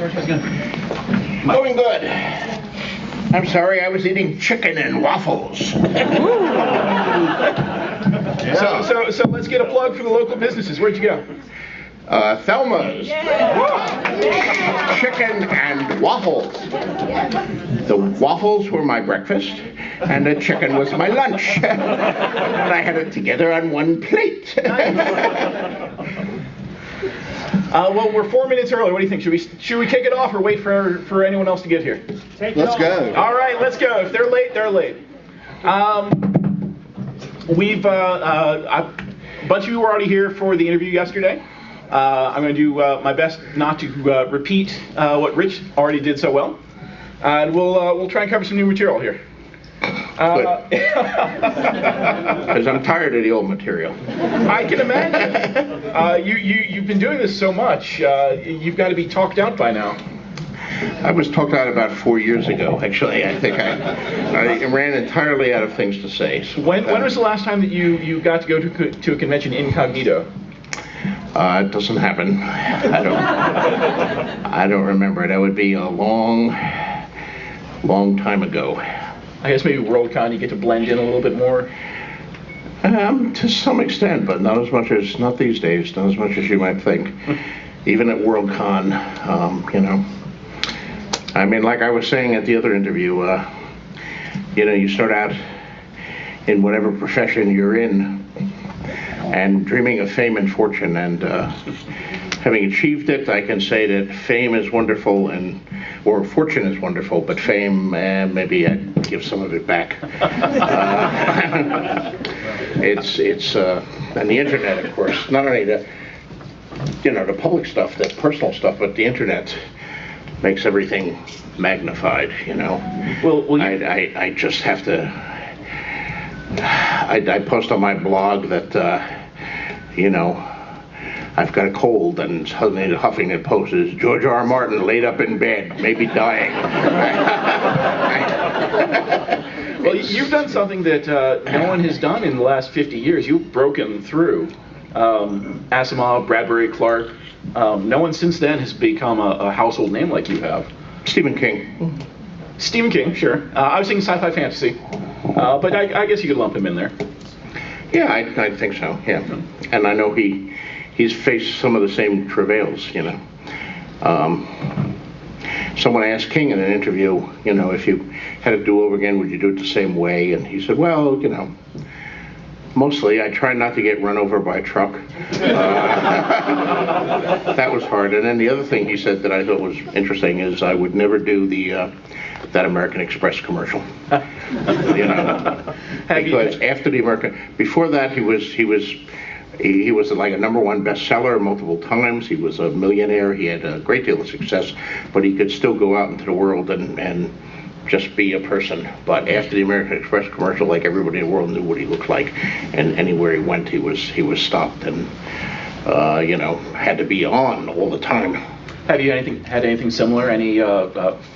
George, how's it going? Going good. I'm sorry, I was eating chicken and waffles. So let's get a plug for the local businesses. Where'd you go? Thelma's. Chicken and waffles. The waffles were my breakfast, and the chicken was my lunch. And I had it together on one plate. Well, we're 4 minutes early. What do you think? Should we kick it off or wait for anyone else to get here? Let's go. All right, let's go. If they're late, they're late. We've a bunch of you were already here for the interview yesterday. I'm going to do my best not to repeat what Rich already did so well, and we'll try and cover some new material here. Because I'm tired of the old material. I can imagine. You've been doing this so much. You've got to be talked out by now. I was talked out about 4 years ago, actually. I think I ran entirely out of things to say. So when was the last time that you got to go to a convention incognito? It doesn't happen. I don't remember. That would be a long time ago. I guess maybe Worldcon you get to blend in a little bit more. To some extent, but not these days, not as much as you might think. Even at Worldcon, I mean, like I was saying at the other interview, you start out in whatever profession you're in, and dreaming of fame and fortune, and having achieved it, I can say that fame is wonderful, or fortune is wonderful, but fame, maybe I'd give some of it back. It's and the internet, of course, not only the public stuff, the personal stuff, but the internet makes everything magnified. Well, I just have to. I post on my blog that I've got a cold, and suddenly the Huffington Post is George R. Martin laid up in bed, maybe dying. Well, you've done something that no one has done in the last 50 years. You've broken through. Asimov, Bradbury, Clark. No one since then has become a household name like you have. Stephen King. Stephen King, sure. I was thinking sci-fi fantasy, but I guess you could lump him in there. Yeah, I think so. Yeah, and I know he's faced some of the same travails. Someone asked King in an interview, if you had to do over again, would you do it the same way? And he said, well, mostly I try not to get run over by a truck. That was hard. And then the other thing he said that I thought was interesting is I would never do that American Express commercial. Because before that he was like a #1 bestseller multiple times. He was a millionaire. He had a great deal of success, but he could still go out into the world and just be a person. But after the American Express commercial, like everybody in the world knew what he looked like, and anywhere he went, he was stopped and had to be on all the time. Have you had anything similar? Any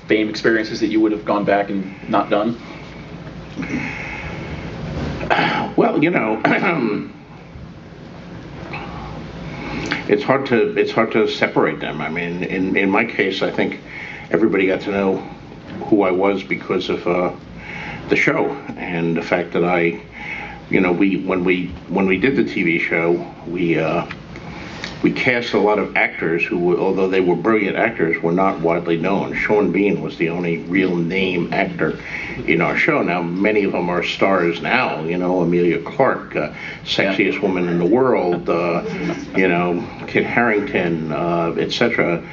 fame experiences that you would have gone back and not done? Well, it's hard to separate them. I mean, in my case, I think everybody got to know who I was because of the show, and the fact that when we did the TV show, we cast a lot of actors who, although they were brilliant actors, were not widely known. Sean Bean was the only real name actor in our show. Now, many of them are stars now. Amelia Clark, sexiest woman in the world. Kit Harington, etc.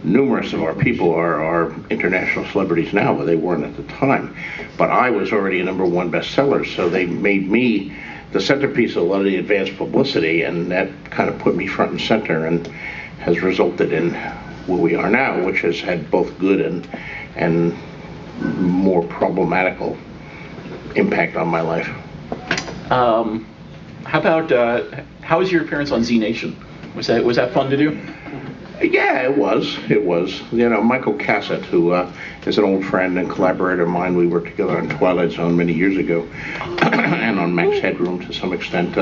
Numerous of our people are international celebrities now, but they weren't at the time. But I was already a #1 bestseller, so they made me the centerpiece of a lot of the advanced publicity, and that kind of put me front and center and has resulted in where we are now, which has had both good and more problematical impact on my life. How was your appearance on Z Nation? Was that fun to do? Yeah, it was. It was. You know, Michael Cassett, who is an old friend and collaborator of mine. We worked together on Twilight Zone many years ago, and on Max Headroom to some extent,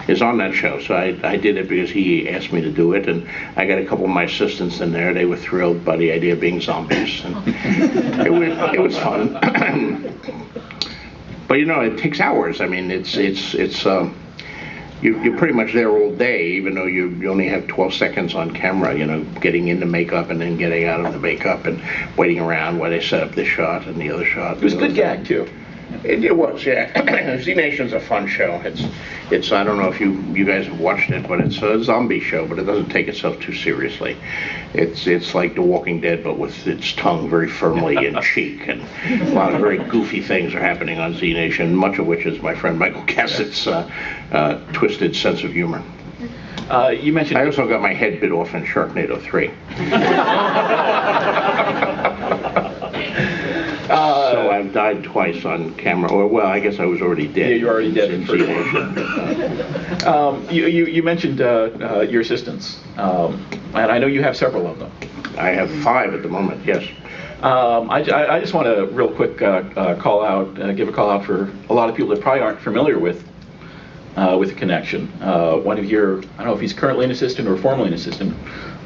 is on that show. So I did it because he asked me to do it, and I got a couple of my assistants in there. They were thrilled by the idea of being zombies, and it was fun. But you know, it takes hours. I mean, you're pretty much there all day, even though you only have 12 seconds on camera, you know, getting into makeup and then getting out of the makeup and waiting around while they set up this shot and the other shot. It was a good gag, too. It was, yeah. Z Nation's a fun show. It's I don't know if you guys have watched it, but it's a zombie show, but it doesn't take itself too seriously. It's like The Walking Dead, but with its tongue very firmly in cheek, and a lot of very goofy things are happening on Z Nation, much of which is my friend Michael Cassett's twisted sense of humor. You mentioned... I also got my head bit off in Sharknado 3. So I've died twice on camera. Or, well, I guess I was already dead. Yeah, you're already dead in first You mentioned your assistants, and I know you have several of them. I have 5 at the moment, yes. I just want to real quick give a call out for a lot of people that probably aren't familiar with the connection. One of your, I don't know if he's currently an assistant or formerly an assistant,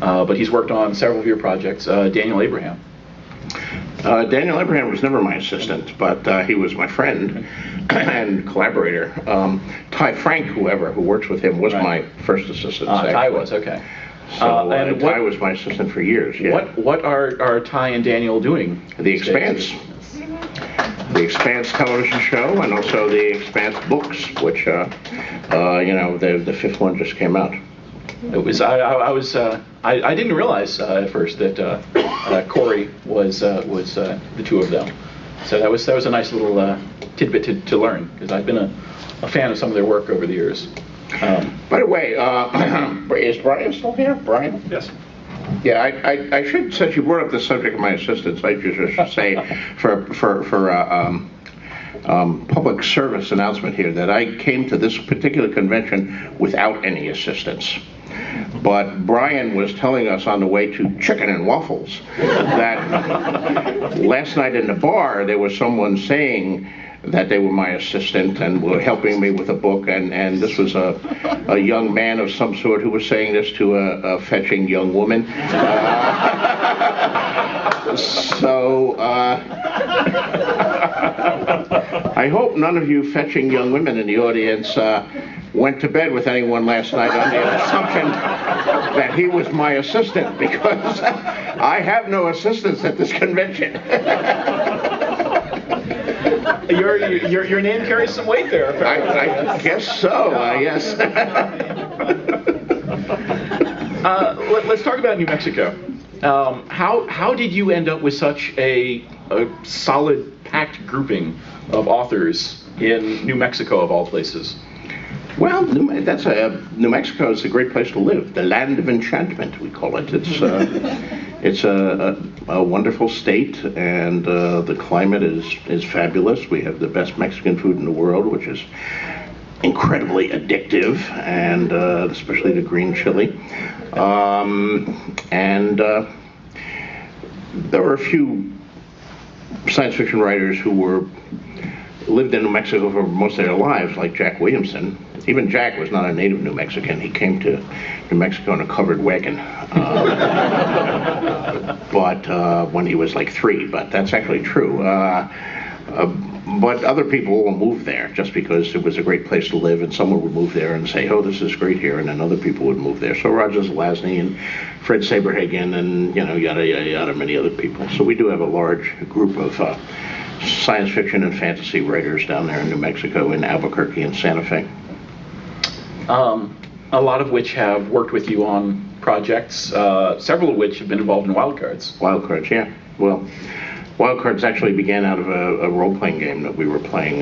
but he's worked on several of your projects, Daniel Abraham. Daniel Abraham was never my assistant, but he was my friend and collaborator. Ty Frank, who works with him, was my first assistant. Ty was, okay. So Ty was my assistant for years, yeah. What are Ty and Daniel doing? The Expanse. The Expanse television show, and also the Expanse books, which, you know, the 5th one just came out. It was I didn't realize at first that Corey was the 2 of them. So that was a nice little tidbit to learn, because I've been a fan of some of their work over the years. By the way, is Brian still here? Brian? Yes. Yeah, I should, since you brought up the subject of my assistants, I should say for public service announcement here that I came to this particular convention without any assistants. But Brian was telling us on the way to Chicken and Waffles that last night in the bar there was someone saying that they were my assistant and were helping me with a book, and this was a young man of some sort who was saying this to a fetching young woman. So I hope none of you fetching young women in the audience went to bed with anyone last night on the assumption that he was my assistant, because I have no assistants at this convention. Your name carries some weight there. I guess so. Yes. Let's talk about New Mexico. How did you end up with such a solid, packed grouping of authors in New Mexico, of all places? Well, New Mexico is a great place to live. The land of enchantment, we call it. It's a wonderful state, and the climate is fabulous. We have the best Mexican food in the world, which is incredibly addictive, and especially the green chili. And there were a few science fiction writers who lived in New Mexico for most of their lives, like Jack Williamson. Even Jack was not a native New Mexican. He came to New Mexico in a covered wagon, but when he was like 3. But that's actually true. But other people will move there just because it was a great place to live, and someone would move there and say, "Oh, this is great here," and then other people would move there. So Roger Zelazny and Fred Saberhagen, and yada yada, many other people. So we do have a large group of science fiction and fantasy writers down there in New Mexico, in Albuquerque and Santa Fe. A lot of which have worked with you on projects, several of which have been involved in Wildcards. Wildcards, yeah. Well, Wildcards actually began out of a role-playing game that we were playing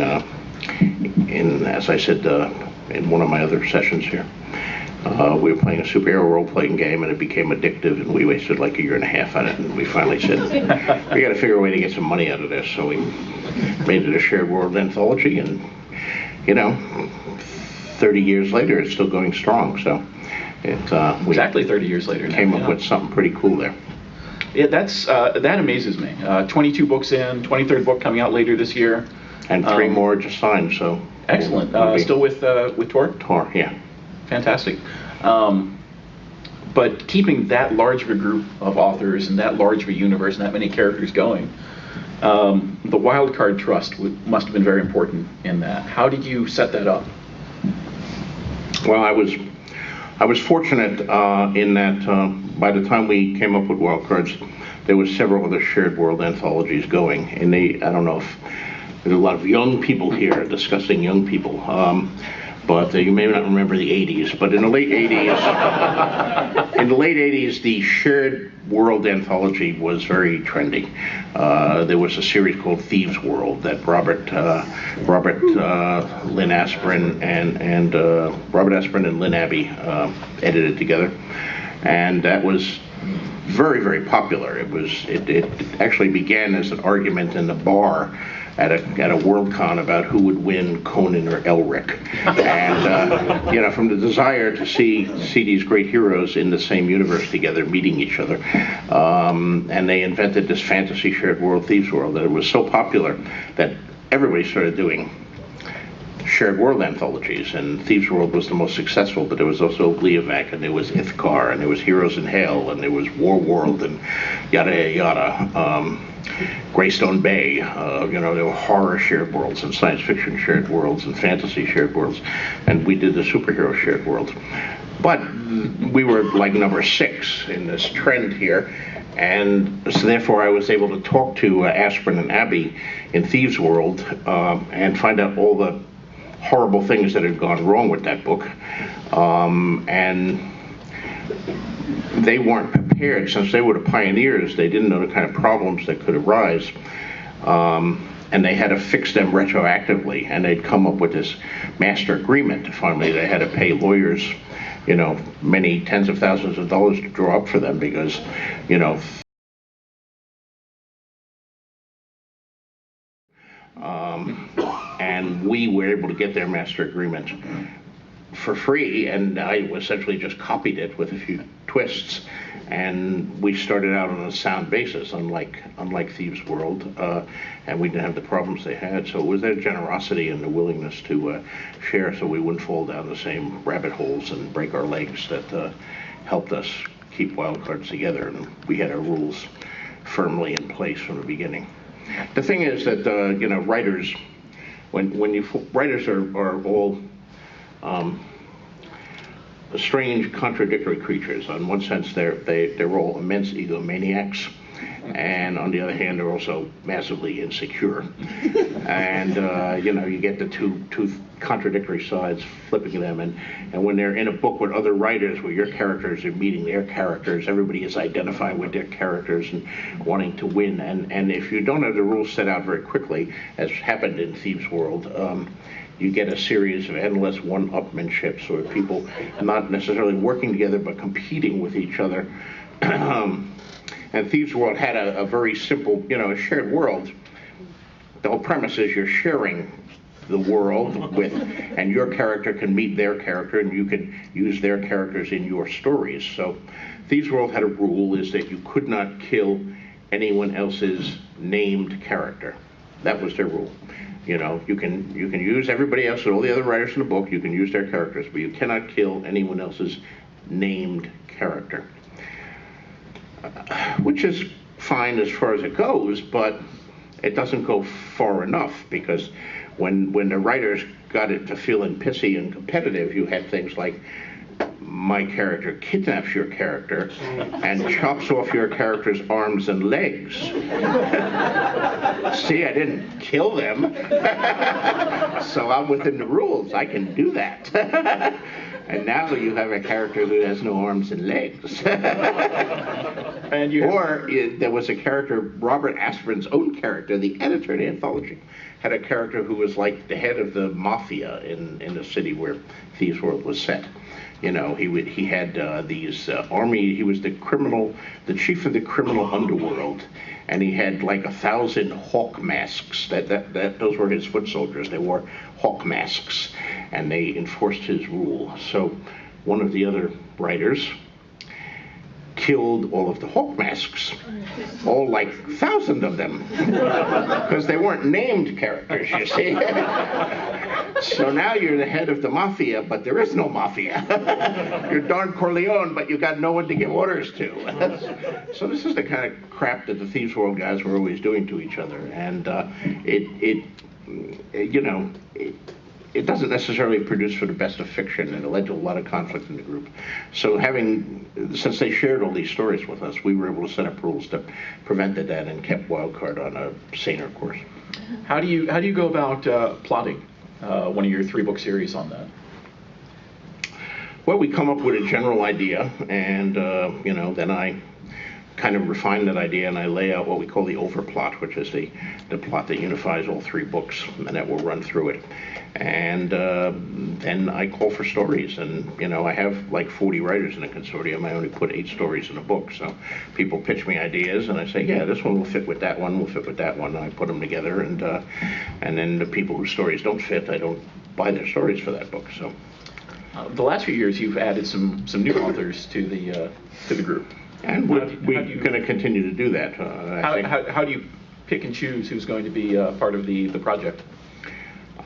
in, as I said, in one of my other sessions here. We were playing a superhero role-playing game, and it became addictive, and we wasted like 1.5 years on it, and we finally said, we got to figure a way to get some money out of this, so we made it a shared world anthology, and 30 years later, it's still going strong. So We Exactly 30 years later. came up with something pretty cool there. Yeah, that amazes me. 22 books in, 23rd book coming out later this year. And 3 more just signed, so. Excellent. Still with Tor? Tor, yeah. Fantastic. But keeping that large of a group of authors and that large of a universe and that many characters going, the wildcard trust must have been very important in that. How did you set that up? Well, I was fortunate in that by the time we came up with wildcards, there was several other shared world anthologies going. And I don't know if there's a lot of young people here discussing young people. But you may not remember the 80s, but in the late 80s, the shared world anthology was very trendy. There was a series called Thieves' World that Robert Asprin and Lynn Abbey edited together, and that was very, very popular. It actually began as an argument in the bar at a Worldcon about who would win, Conan or Elric, and from the desire to see these great heroes in the same universe together, meeting each other, and they invented this fantasy shared world, Thieves' World, that it was so popular that everybody started doing shared world anthologies, and Thieves' World was the most successful, but there was also Leovac, and there was Ithcar, and there was Heroes in Hell, and there was War World, and yada yada. Greystone Bay, there were horror shared worlds and science fiction shared worlds and fantasy shared worlds, and we did the superhero shared world. But we were like number 6 in this trend here, and so therefore I was able to talk to Asprin and Abbey in Thieves' World and find out all the horrible things that had gone wrong with that book, and they weren't prepared. Since they were the pioneers, they didn't know the kind of problems that could arise, and they had to fix them retroactively, and they'd come up with this master agreement. Finally, they had to pay lawyers, many tens of thousands of dollars to draw up for them because, and we were able to get their master agreement for free, and I essentially just copied it with a few twists, and we started out on a sound basis, unlike Thieves' World, and we didn't have the problems they had. So it was their generosity and the willingness to share, so we wouldn't fall down the same rabbit holes and break our legs, that helped us keep wildcards together, and we had our rules firmly in place from the beginning. The thing is that writers, writers are all strange, contradictory creatures. On one sense, they're all immense egomaniacs, and on the other hand, they're also massively insecure. And you get the two contradictory sides, flipping them, and when they're in a book with other writers, where your characters are meeting their characters, everybody is identifying with their characters and wanting to win. And if you don't have the rules set out very quickly, as happened in Thieves' World, you get a series of endless one-upmanships, where people not necessarily working together but competing with each other. And Thieves' World had a very simple, a shared world. The whole premise is you're sharing the world with, and your character can meet their character, and you can use their characters in your stories. So Thieves' World had a rule, is that you could not kill anyone else's named character. That was their rule. You can use everybody else and all the other writers in the book, you can use their characters, but you cannot kill anyone else's named character. Which is fine as far as it goes, but it doesn't go far enough, because when the writers got it to feeling pissy and competitive, you had things like, my character kidnaps your character and chops off your character's arms and legs. See, I didn't kill them. So I'm within the rules. I can do that. And now you have a character who has no arms and legs. There was a character, Robert Asprin's own character, the editor of the anthology, had a character who was like the head of the mafia in the city where Thieves' World was set. He had these army. He was the chief of the criminal underworld, and he had like 1,000 hawk masks. Those were his foot soldiers. They wore hawk masks, and they enforced his rule. So one of the other writers killed all of the Hawk masks, all like 1,000 of them, because they weren't named characters, you see. So now you're the head of the mafia, but there is no mafia. You're Don Corleone, but you got no one to give orders to. So this is the kind of crap that the Thieves World guys were always doing to each other, and it doesn't necessarily produce for the best of fiction, and it led to a lot of conflict in the group. So since they shared all these stories with us, we were able to set up rules that prevented that and kept Wildcard on a saner course. How do you go about plotting one of your 3-book series on that? Well, we come up with a general idea, and then I kind of refine that idea, and I lay out what we call the overplot, which is the plot that unifies all 3 books, and that will run through it. And then I call for stories, and I have like 40 writers in a consortium. I only put 8 stories in a book, so people pitch me ideas, and I say, yeah, this one will fit with that one, will fit with that one, and I put them together, and then the people whose stories don't fit, I don't buy their stories for that book. So the last few years, you've added some new authors to the group. And we're going to continue to do that. How do you pick and choose who's going to be part of the project?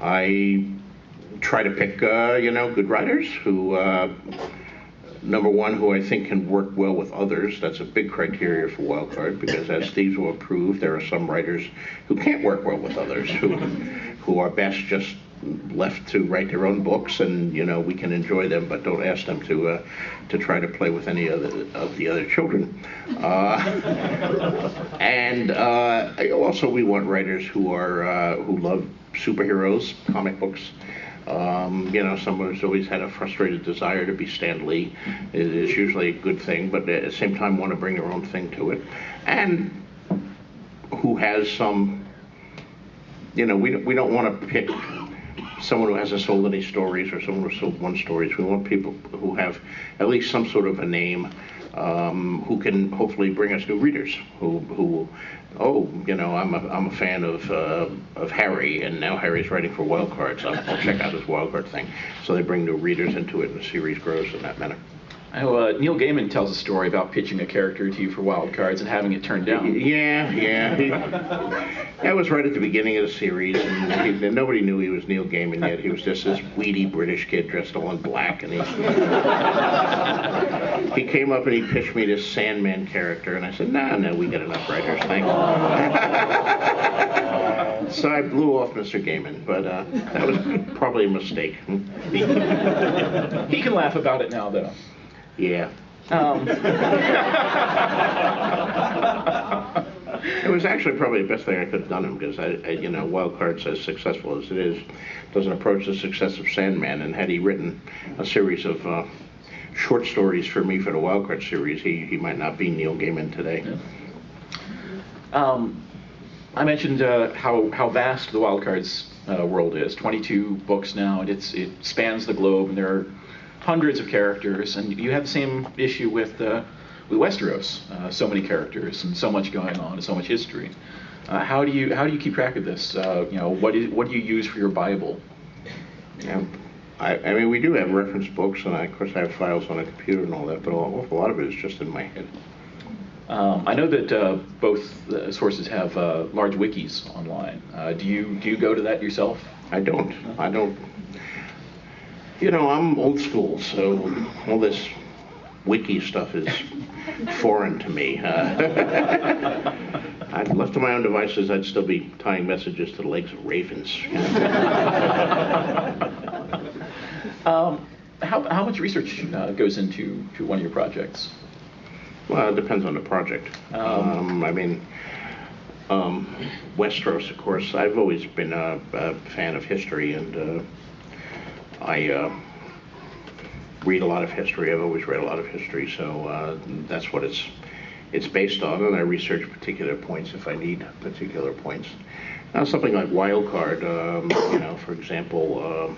I try to pick, good writers who, number one, who I think can work well with others. That's a big criteria for Wildcard, because as Thieves will prove, there are some writers who can't work well with others, who are best just left to write their own books, and we can enjoy them, but don't ask them to try to play with any of the other children. And also we want writers who love superheroes, comic books. Someone who's always had a frustrated desire to be Stan Lee is usually a good thing, but at the same time want to bring their own thing to it, and who has some. We don't want to pick someone who hasn't sold any stories or someone who sold 1 story. We want people who have at least some sort of a name, who can hopefully bring us new readers. I'm a fan of Harry, and now Harry's writing for Wildcard, so I'll check out his Wildcard thing. So they bring new readers into it, and the series grows in that manner. I know Neil Gaiman tells a story about pitching a character to you for Wildcards and having it turned down. Yeah. That was right at the beginning of the series, and nobody knew he was Neil Gaiman yet. He was just this weedy British kid dressed all in black, and he came up and he pitched me this Sandman character, and I said, no, we got enough writers, thanks. So I blew off Mr. Gaiman, but that was probably a mistake. He can laugh about it now, though. Yeah. It was actually probably the best thing I could have done him, because Wildcard's as successful as it is, doesn't approach the success of Sandman, and had he written a series of short stories for me for the Wildcard series, he might not be Neil Gaiman today. Yeah. I mentioned how vast the Wildcards world is. 22 books now, and it spans the globe, and there are hundreds of characters, and you have the same issue with Westeros. So many characters and so much going on and so much history. How do you keep track of this? What do you use for your Bible? Yeah, I mean, we do have reference books, and of course I have files on a computer and all that, but a lot of it is just in my head. I know that both sources have large wikis online. Do you go to that yourself? I don't. I'm old school, so all this wiki stuff is foreign to me. I'd left to my own devices, I'd still be tying messages to the legs of ravens. How much research goes into one of your projects? Well, it depends on the project. Westeros, of course, I've always been a fan of history, and I read a lot of history. I've always read a lot of history, so that's what it's based on, and I research particular points if I need particular points. Now, something like Wildcard, for example,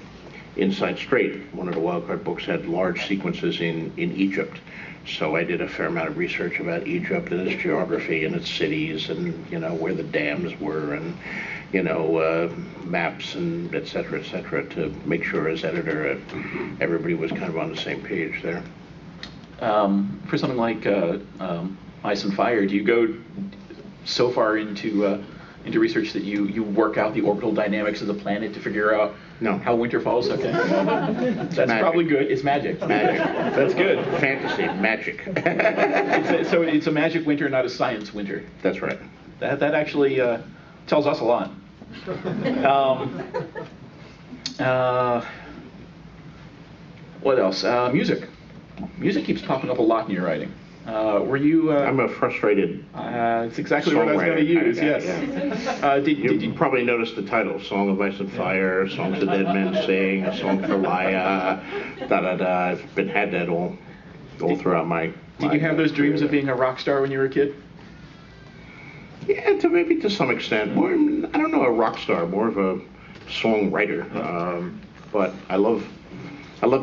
Inside Straight, one of the Wildcard books, had large sequences in Egypt. So I did a fair amount of research about Egypt and its geography and its cities, and where the dams were, and maps, and et cetera, to make sure as editor everybody was kind of on the same page there. for something like Ice and Fire, do you go so far into research that you work out the orbital dynamics of the planet to figure out how winter falls? Okay, that's magic. Probably good. It's magic. Magic. That's good. Fantasy, magic. So it's a magic winter, not a science winter. That's right. That actually tells us a lot. What else? Music. Music keeps popping up a lot in your writing. Were you? I'm a frustrated. It's exactly what I was going to use. Yes. Yeah. Did you probably noticed the title: "Song of Ice and Fire," "Songs of Dead Men Sing," "A Song for Laia," da da da. I've had that all throughout my. Did you have those dreams of being a rock star when you were a kid? Yeah, maybe to some extent. More, I don't know, a rock star, more of a songwriter. But I love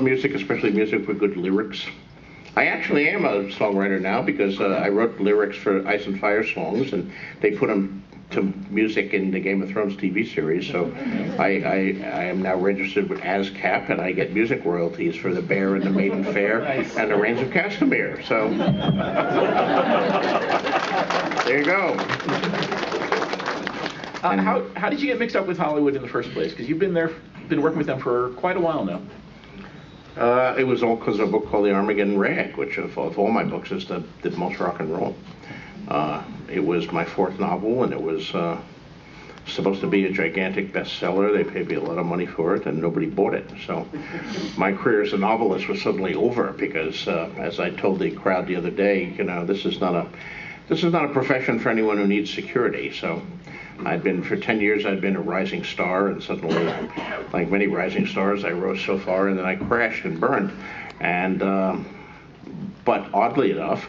music, especially music with good lyrics. I actually am a songwriter now because I wrote lyrics for Ice and Fire songs, and they put them to music in the Game of Thrones TV series. So I am now registered with ASCAP, and I get music royalties for The Bear and the Maiden Fair and The Rains of Castamere. So there you go. How did you get mixed up with Hollywood in the first place? Because you've been working with them for quite a while now. It was all because of a book called The Armageddon Rag, which of all my books is the most rock and roll. It was my fourth novel, and it was supposed to be a gigantic bestseller. They paid me a lot of money for it, and nobody bought it. So my career as a novelist was suddenly over because, as I told the crowd the other day, this is not a profession for anyone who needs security. So for 10 years, I'd been a rising star, and suddenly, like many rising stars, I rose so far, and then I crashed and burned. And but oddly enough,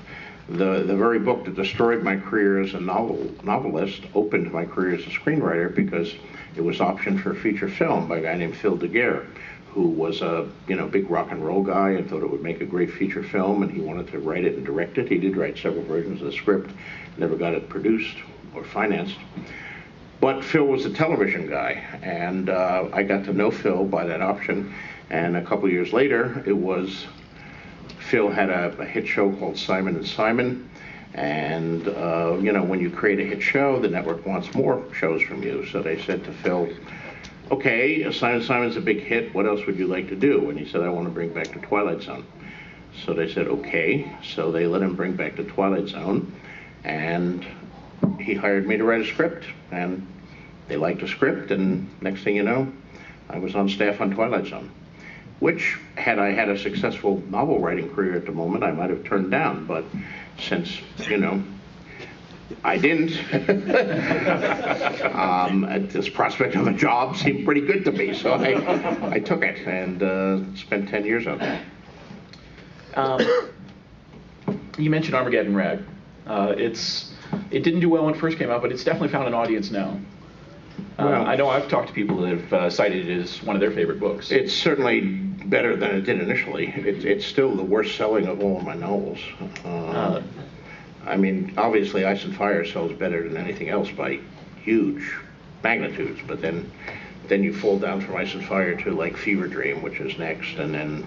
the very book that destroyed my career as a novelist opened my career as a screenwriter because it was optioned for a feature film by a guy named Phil DeGuerre, who was a big rock and roll guy and thought it would make a great feature film, and he wanted to write it and direct it. He did write several versions of the script, never got it produced or financed. But Phil was a television guy, and I got to know Phil by that option. And a couple years later, Phil had a hit show called Simon and Simon. And, when you create a hit show, the network wants more shows from you. So they said to Phil, okay, Simon and Simon's a big hit. What else would you like to do? And he said, I want to bring back The Twilight Zone. So they said, okay. So they let him bring back The Twilight Zone. And he hired me to write a script, and they liked the script, and next thing you know, I was on staff on Twilight Zone, which, had I had a successful novel writing career at the moment, I might have turned down, but since, I didn't, this prospect of a job seemed pretty good to me, so I took it and spent 10 years on that. You mentioned Armageddon Rag. It didn't do well when it first came out, but it's definitely found an audience now. Well, I know I've talked to people that have cited it as one of their favorite books. It's certainly better than it did initially. It's still the worst selling of all of my novels. I mean, obviously Ice and Fire sells better than anything else by huge magnitudes, but then you fall down from Ice and Fire to like Fever Dream, which is next, and then,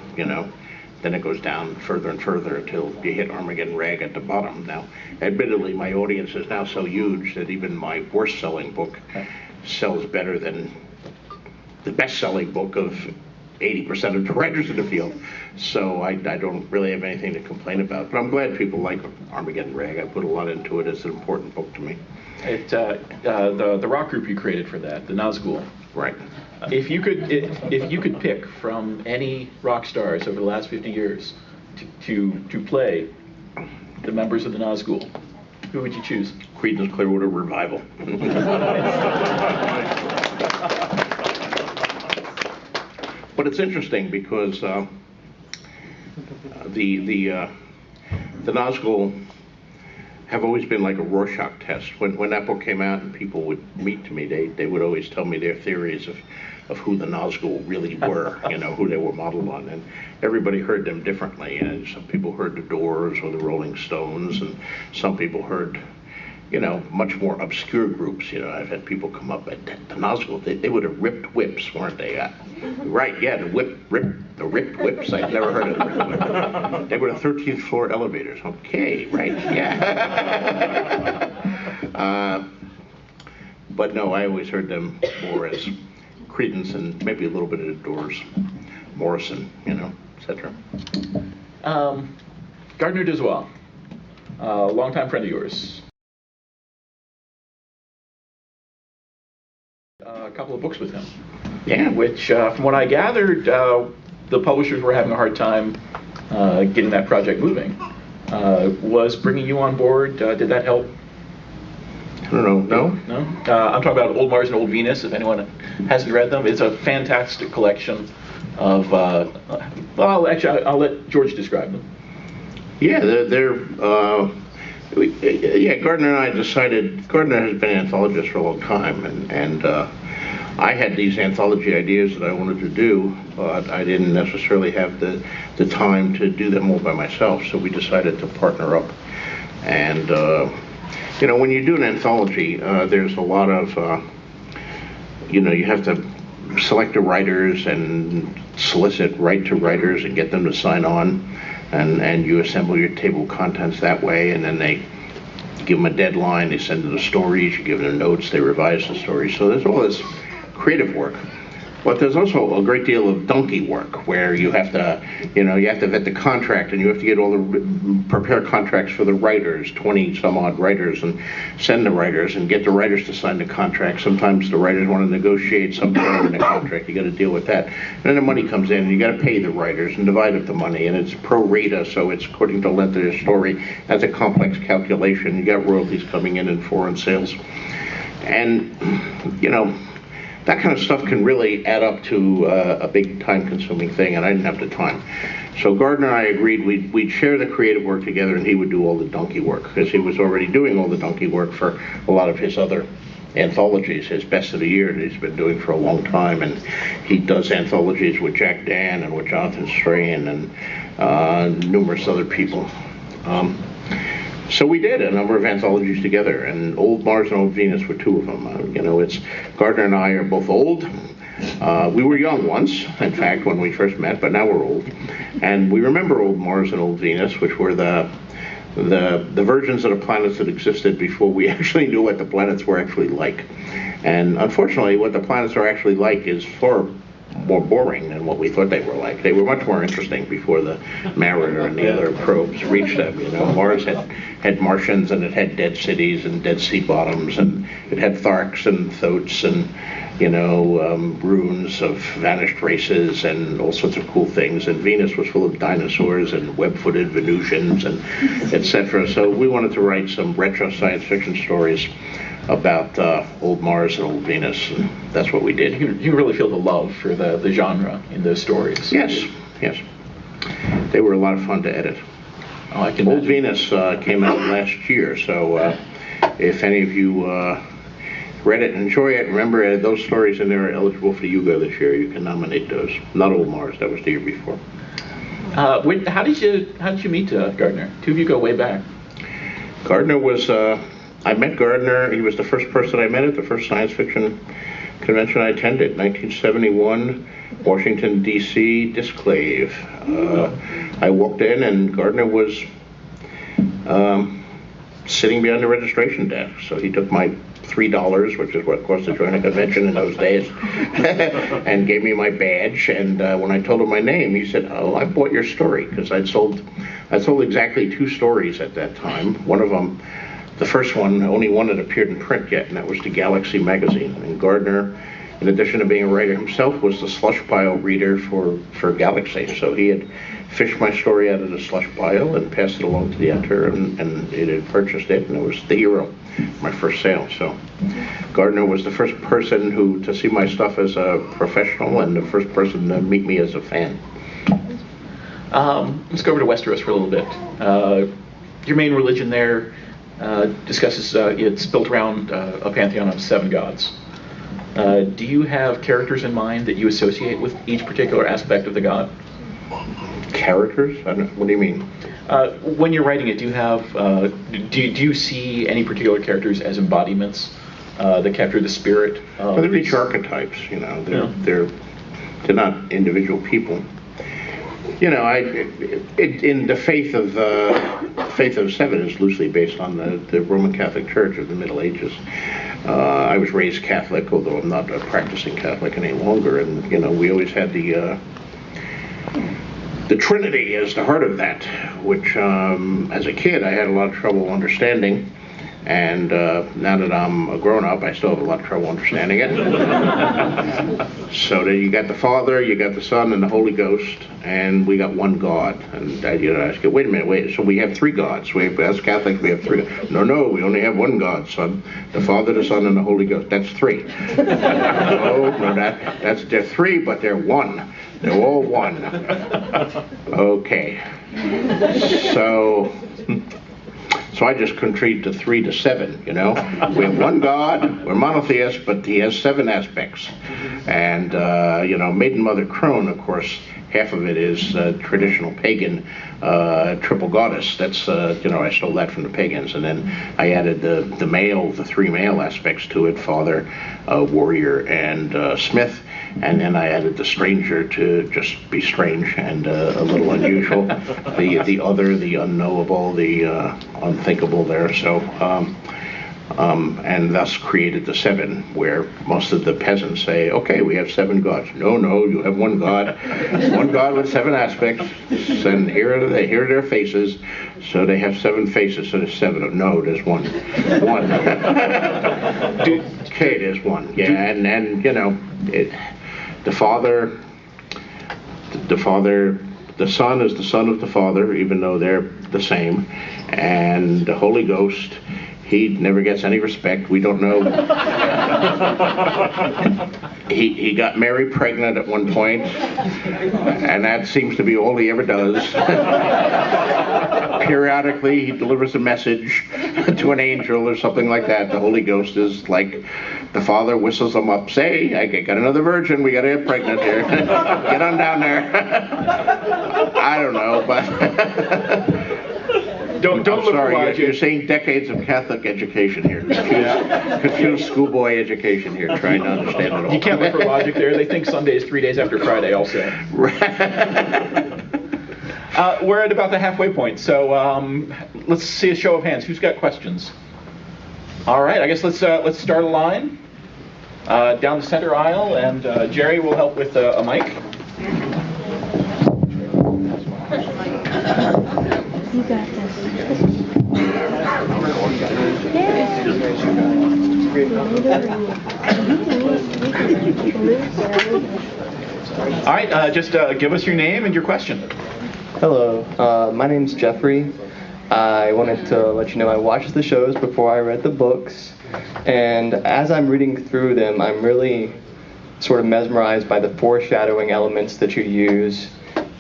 then it goes down further and further until you hit Armageddon Rag at the bottom. Now, admittedly, my audience is now so huge that even my worst-selling book sells better than the best-selling book of 80% of the writers in the field. So I don't really have anything to complain about. But I'm glad people like Armageddon Rag. I put a lot into it. It's an important book to me. The rock group you created for that, the Nazgul. Right. If you could pick from any rock stars over the last 50 years to play the members of the Nazgul, who would you choose? Creedence Clearwater Revival. But it's interesting because the Nazgul have always been like a Rorschach test. When that book came out and people would meet to me, they would always tell me their theories of who the Nazgul really were, who they were modeled on. And everybody heard them differently. And some people heard the Doors or the Rolling Stones, and some people heard, much more obscure groups. I've had people come up at the nozzle. They would have ripped whips, weren't they? Right, yeah, the ripped whips. I've never heard of them. They were the 13th floor elevators. Okay, right, yeah. But no, I always heard them more as Cretans and maybe a little bit of the Doors, Morrison, etc. Gardner Dozois, a longtime friend of yours. A couple of books with him. Yeah. Which, from what I gathered, the publishers were having a hard time getting that project moving. Was bringing you on board, did that help? I don't know. No? I'm talking about Old Mars and Old Venus, if anyone hasn't read them. It's a fantastic collection of, I'll let George describe them. Yeah, Gardner and I decided, Gardner has been an anthologist for a long time, and I had these anthology ideas that I wanted to do, but I didn't necessarily have the time to do them all by myself, so we decided to partner up. And, when you do an anthology, there's a lot of, you have to select the writers and solicit to writers and get them to sign on. And you assemble your table of contents that way, and then they give them a deadline, they send them the stories, you give them notes, they revise the stories. So there's all this creative work. But there's also a great deal of donkey work where you have to, vet the contract, and you have to get prepare contracts for the writers, 20 some odd writers, and send the writers and get the writers to sign the contract. Sometimes the writers want to negotiate some term in the contract. You got to deal with that. And then the money comes in, and you got to pay the writers and divide up the money, and it's pro rata, so it's according to the length of the story. That's a complex calculation. You got royalties coming in and foreign sales, and that kind of stuff can really add up to a big time-consuming thing, and I didn't have the time. So Gardner and I agreed we'd share the creative work together, and he would do all the donkey work, because he was already doing all the donkey work for a lot of his other anthologies, his Best of the Year that he's been doing for a long time, and he does anthologies with Jack Dan and with Jonathan Strahan and numerous other people. So we did a number of anthologies together, and Old Mars and Old Venus were two of them. It's Gardner and I are both old. We were young once, in fact, when we first met, but now we're old. And we remember Old Mars and Old Venus, which were the versions of the planets that existed before we actually knew what the planets were actually like. And unfortunately, what the planets are actually like is far more boring than what we thought they were like. They were much more interesting before the Mariner and the other probes reached them. Mars had Martians, and it had dead cities and dead sea bottoms, and it had Tharks and Thotes and ruins of vanished races and all sorts of cool things. And Venus was full of dinosaurs and web-footed Venusians and etc. So we wanted to write some retro science fiction stories about Old Mars and Old Venus, and that's what we did. You really feel the love for the genre in those stories. Yes. They were a lot of fun to edit. Oh, I can Old imagine. Venus came out last year, so if any of you read it and enjoy it, remember those stories in there are eligible for the Hugo this year. You can nominate those. Not Old Mars, that was the year before. How did you meet Gardner? Two of you go way back. Gardner was, I met Gardner, he was the first person I met at the first science fiction convention I attended, 1971, Washington, D.C., Disclave. I walked in, and Gardner was sitting behind the registration desk, so he took my $3, which is what it cost to join a convention in those days, and gave me my badge. And when I told him my name, he said, "Oh, I bought your story," because I sold exactly 2 stories at that time. One of them, the first one, only one that appeared in print yet, and that was the Galaxy magazine. And Gardner, in addition to being a writer himself, was the slush pile reader for Galaxy. So he had fished my story out of the slush pile and passed it along to the editor, and it had purchased it, and it was the hero, my first sale. So Gardner was the first person to see my stuff as a professional, and the first person to meet me as a fan. Let's go over to Westeros for a little bit. Your main religion there discusses, it's built around a pantheon of 7 gods. Do you have characters in mind that you associate with each particular aspect of the god? Characters? What do you mean? When you're writing it, do you have do you see any particular characters as embodiments that capture the spirit? Well, they're each archetypes. You know, they're not individual people. You know, in the faith of seven is loosely based on the Roman Catholic Church of the Middle Ages. I was raised Catholic, although I'm not a practicing Catholic any longer, and you know, we always had the Trinity as the heart of that, which as a kid I had a lot of trouble understanding. And now that I'm a grown-up, I still have a lot of trouble understanding it. So you got the Father, you got the Son, and the Holy Ghost, and we got one God. And I ask you, wait a minute, so we have three gods. As Catholics, we have three. No, we only have one God, Son. The Father, the Son, and the Holy Ghost. That's three. They're three, but they're one. They're all one. Okay. So I just contribute to 3 to 7, you know. We have one God, we're monotheists, but he has 7 aspects. And, you know, Maiden Mother Crone, of course, half of it is traditional pagan triple goddess. That's, you know, I stole that from the pagans. And then I added the 3 male aspects to it, father, warrior, and smith. And then I added the stranger to just be strange and a little unusual. The other, the unknowable, the unthinkable there. So, and thus created the 7, where most of the peasants say, okay, we have 7 gods. No, you have one God. One God with 7 aspects. And here are their faces. So they have 7 faces, so there's 7 of them. No, there's one. One. Okay, there's one. Yeah, and you know, the Father, the Son is the Son of the Father, even though they're the same. And the Holy Ghost, he never gets any respect. We don't know. He got Mary pregnant at one point, and that seems to be all he ever does. Periodically, he delivers a message to an angel or something like that. The Holy Ghost is like the Father whistles them up. Say, I got another virgin. We got to get pregnant here. Get on down there. I don't know, but. Don't look for logic. You're saying decades of Catholic education here. Confused schoolboy education here, trying to understand it all. You can't look for logic there. They think Sunday is 3 days after Friday also. We're at about the halfway point, so let's see a show of hands. Who's got questions? All right, I guess let's start a line down the center aisle, and Jerry will help with a mic. You got this. All right, just give us your name and your question. Hello, my name's Jeffrey. I wanted to let you know I watched the shows before I read the books, and as I'm reading through them, I'm really sort of mesmerized by the foreshadowing elements that you use,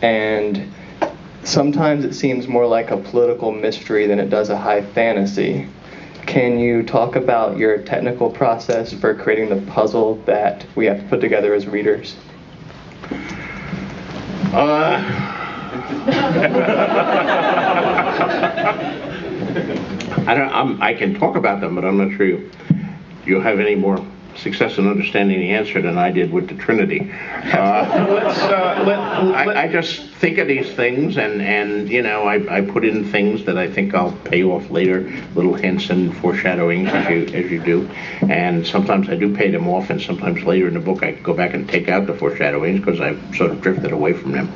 and sometimes it seems more like a political mystery than it does a high fantasy. Can you talk about your technical process for creating the puzzle that we have to put together as readers? I can talk about them, but I'm not sure you'll have any more success in understanding the answer than I did with the Trinity. I just think of these things, and you know, I put in things that I think I'll pay off later, little hints and foreshadowing as you do, and sometimes I do pay them off, and sometimes later in the book I go back and take out the foreshadowings because I've sort of drifted away from them.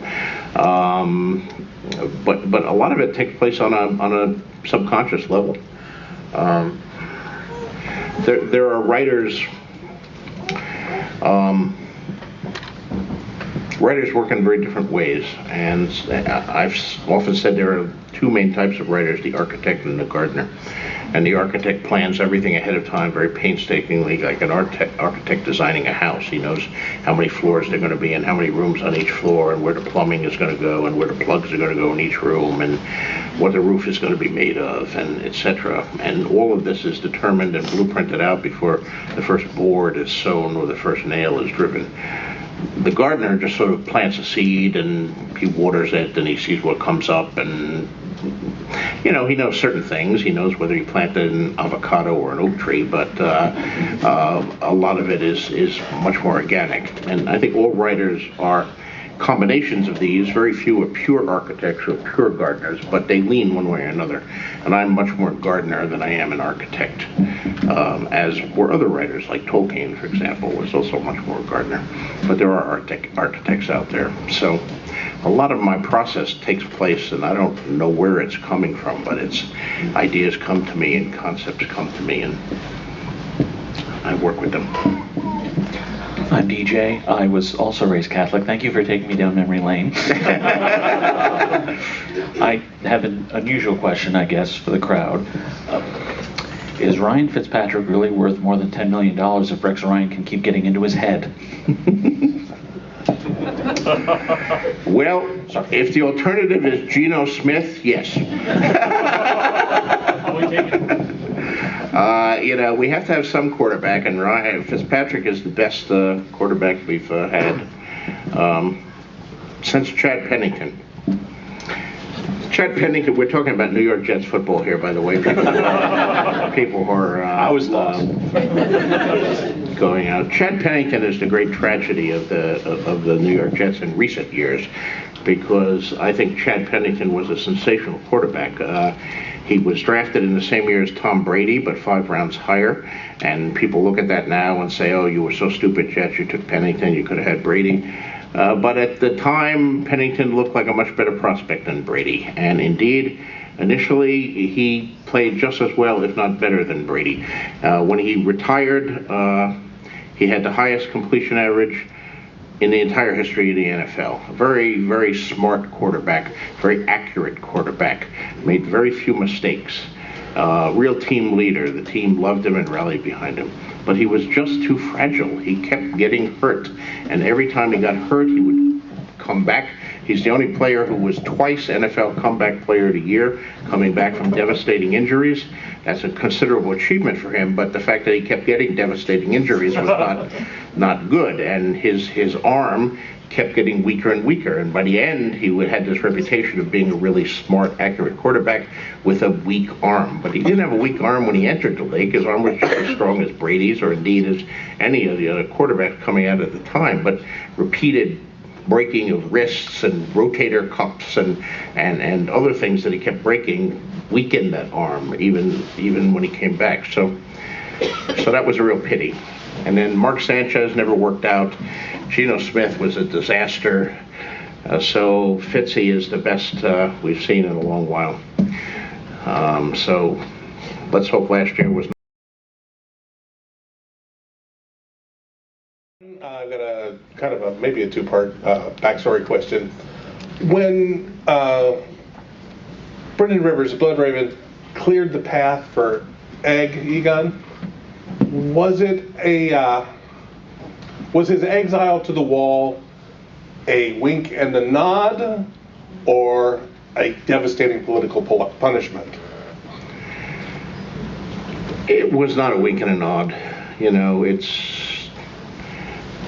But a lot of it takes place on a subconscious level. There are writers. Writers work in very different ways, and I've often said there are 2 main types of writers, the architect and the gardener. And the architect plans everything ahead of time very painstakingly, like an architect designing a house. He knows how many floors they're going to be and how many rooms on each floor, and where the plumbing is going to go, and where the plugs are going to go in each room, and what the roof is going to be made of, and etc. And all of this is determined and blueprinted out before the first board is sewn or the first nail is driven. The gardener just sort of plants a seed, and he waters it, and he sees what comes up, and you know, he knows certain things. He knows whether he planted an avocado or an oak tree, but a lot of it is much more organic. And I think all writers are combinations of these. Very few are pure architects or pure gardeners, but they lean one way or another. And I'm much more gardener than I am an architect, as were other writers, like Tolkien, for example, was also much more gardener. But there are architects out there. So a lot of my process takes place, and I don't know where it's coming from, but it's ideas come to me and concepts come to me, and I work with them. I'm DJ. I was also raised Catholic. Thank you for taking me down memory lane. I have an unusual question, I guess, for the crowd. Is Ryan Fitzpatrick really worth more than $10 million if Rex Ryan can keep getting into his head? Well, if the alternative is Geno Smith, yes. You know, we have to have some quarterback, and Ryan Fitzpatrick is the best quarterback we've had since Chad Pennington. Chad Pennington, we're talking about New York Jets football here, by the way. People who are I was lost. Going out. Chad Pennington is the great tragedy of the New York Jets in recent years, because I think Chad Pennington was a sensational quarterback. He was drafted in the same year as Tom Brady, but 5 rounds higher. And people look at that now and say, oh, you were so stupid, Jets, you took Pennington, you could have had Brady. But at the time, Pennington looked like a much better prospect than Brady. And indeed, initially, he played just as well, if not better, than Brady. When he retired, he had the highest completion average in the entire history of the NFL. A very, very smart quarterback, very accurate quarterback, made very few mistakes. Real team leader. The team loved him and rallied behind him. But he was just too fragile. He kept getting hurt. And every time he got hurt, he would come back. He's the only player who was twice NFL Comeback Player of the Year, coming back from devastating injuries. That's a considerable achievement for him, but the fact that he kept getting devastating injuries was not good. And his arm kept getting weaker and weaker. And by the end, he had this reputation of being a really smart, accurate quarterback with a weak arm. But he didn't have a weak arm when he entered the league. His arm was just as strong as Brady's, or indeed as any of the other quarterbacks coming out at the time. But repeated breaking of wrists and rotator cuffs and other things that he kept breaking weakened that arm even when he came back. So that was a real pity. And then Mark Sanchez never worked out. Geno Smith was a disaster. So Fitzy is the best we've seen in a long while. So let's hope last year was. I've got a kind of maybe a two-part backstory question. When Brendan Rivers, Blood Raven, cleared the path for Egon, was his exile to the wall a wink and a nod, or a devastating political punishment? It was not a wink and a nod. You know,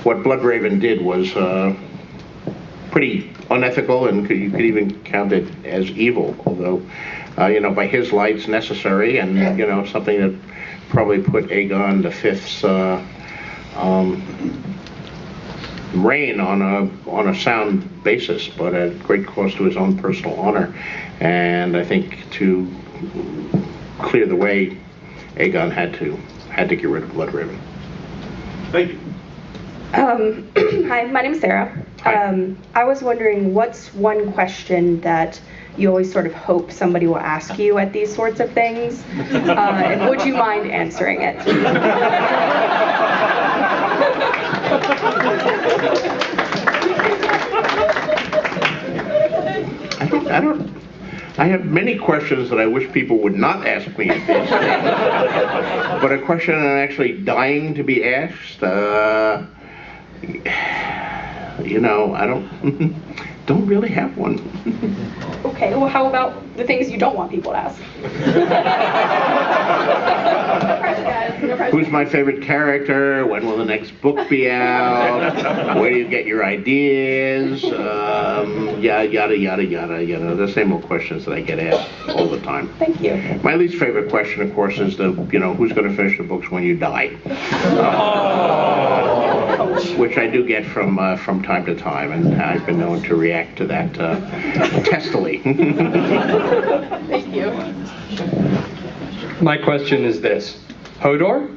what Blood Raven did was pretty unethical, and you could even count it as evil, although, you know, by his lights, necessary, and, you know, something that probably put Aegon V's reign on a sound basis, but at great cost to his own personal honor. And I think to clear the way, Aegon had to get rid of Blood Raven. Thank you. Hi, my name is Sarah. Hi. I was wondering, what's one question that you always sort of hope somebody will ask you at these sorts of things? And would you mind answering it? I have many questions that I wish people would not ask me at this stage. But a question I'm actually dying to be asked, you know, I don't really have one. Okay, well, how about the things you don't want people to ask? who's my favorite character, when will the next book be out, where do you get your ideas, yada, yada, yada, yada, the same old questions that I get asked all the time. Thank you. My least favorite question, of course, is who's going to finish the books when you die? Which I do get from time to time, and I've been known to react to that testily. Thank you. My question is this: Hodor?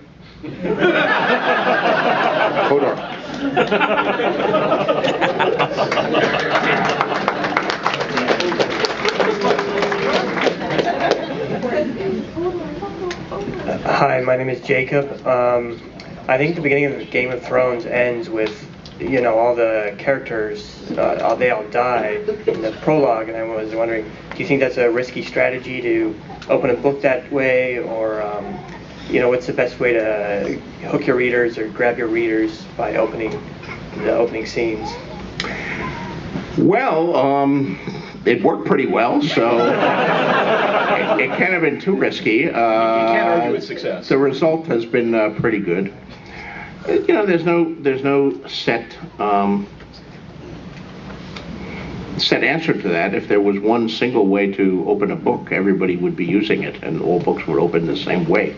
Hodor. Hi, my name is Jacob. I think the beginning of Game of Thrones ends with, all the characters, they all die in the prologue, and I was wondering, do you think that's a risky strategy to open a book that way, or, what's the best way to hook your readers or grab your readers by opening the opening scenes? Well, it worked pretty well, so it can't have been too risky. You can't argue with success. The result has been pretty good. There's no set answer to that. If there was one single way to open a book, everybody would be using it, and all books would open the same way.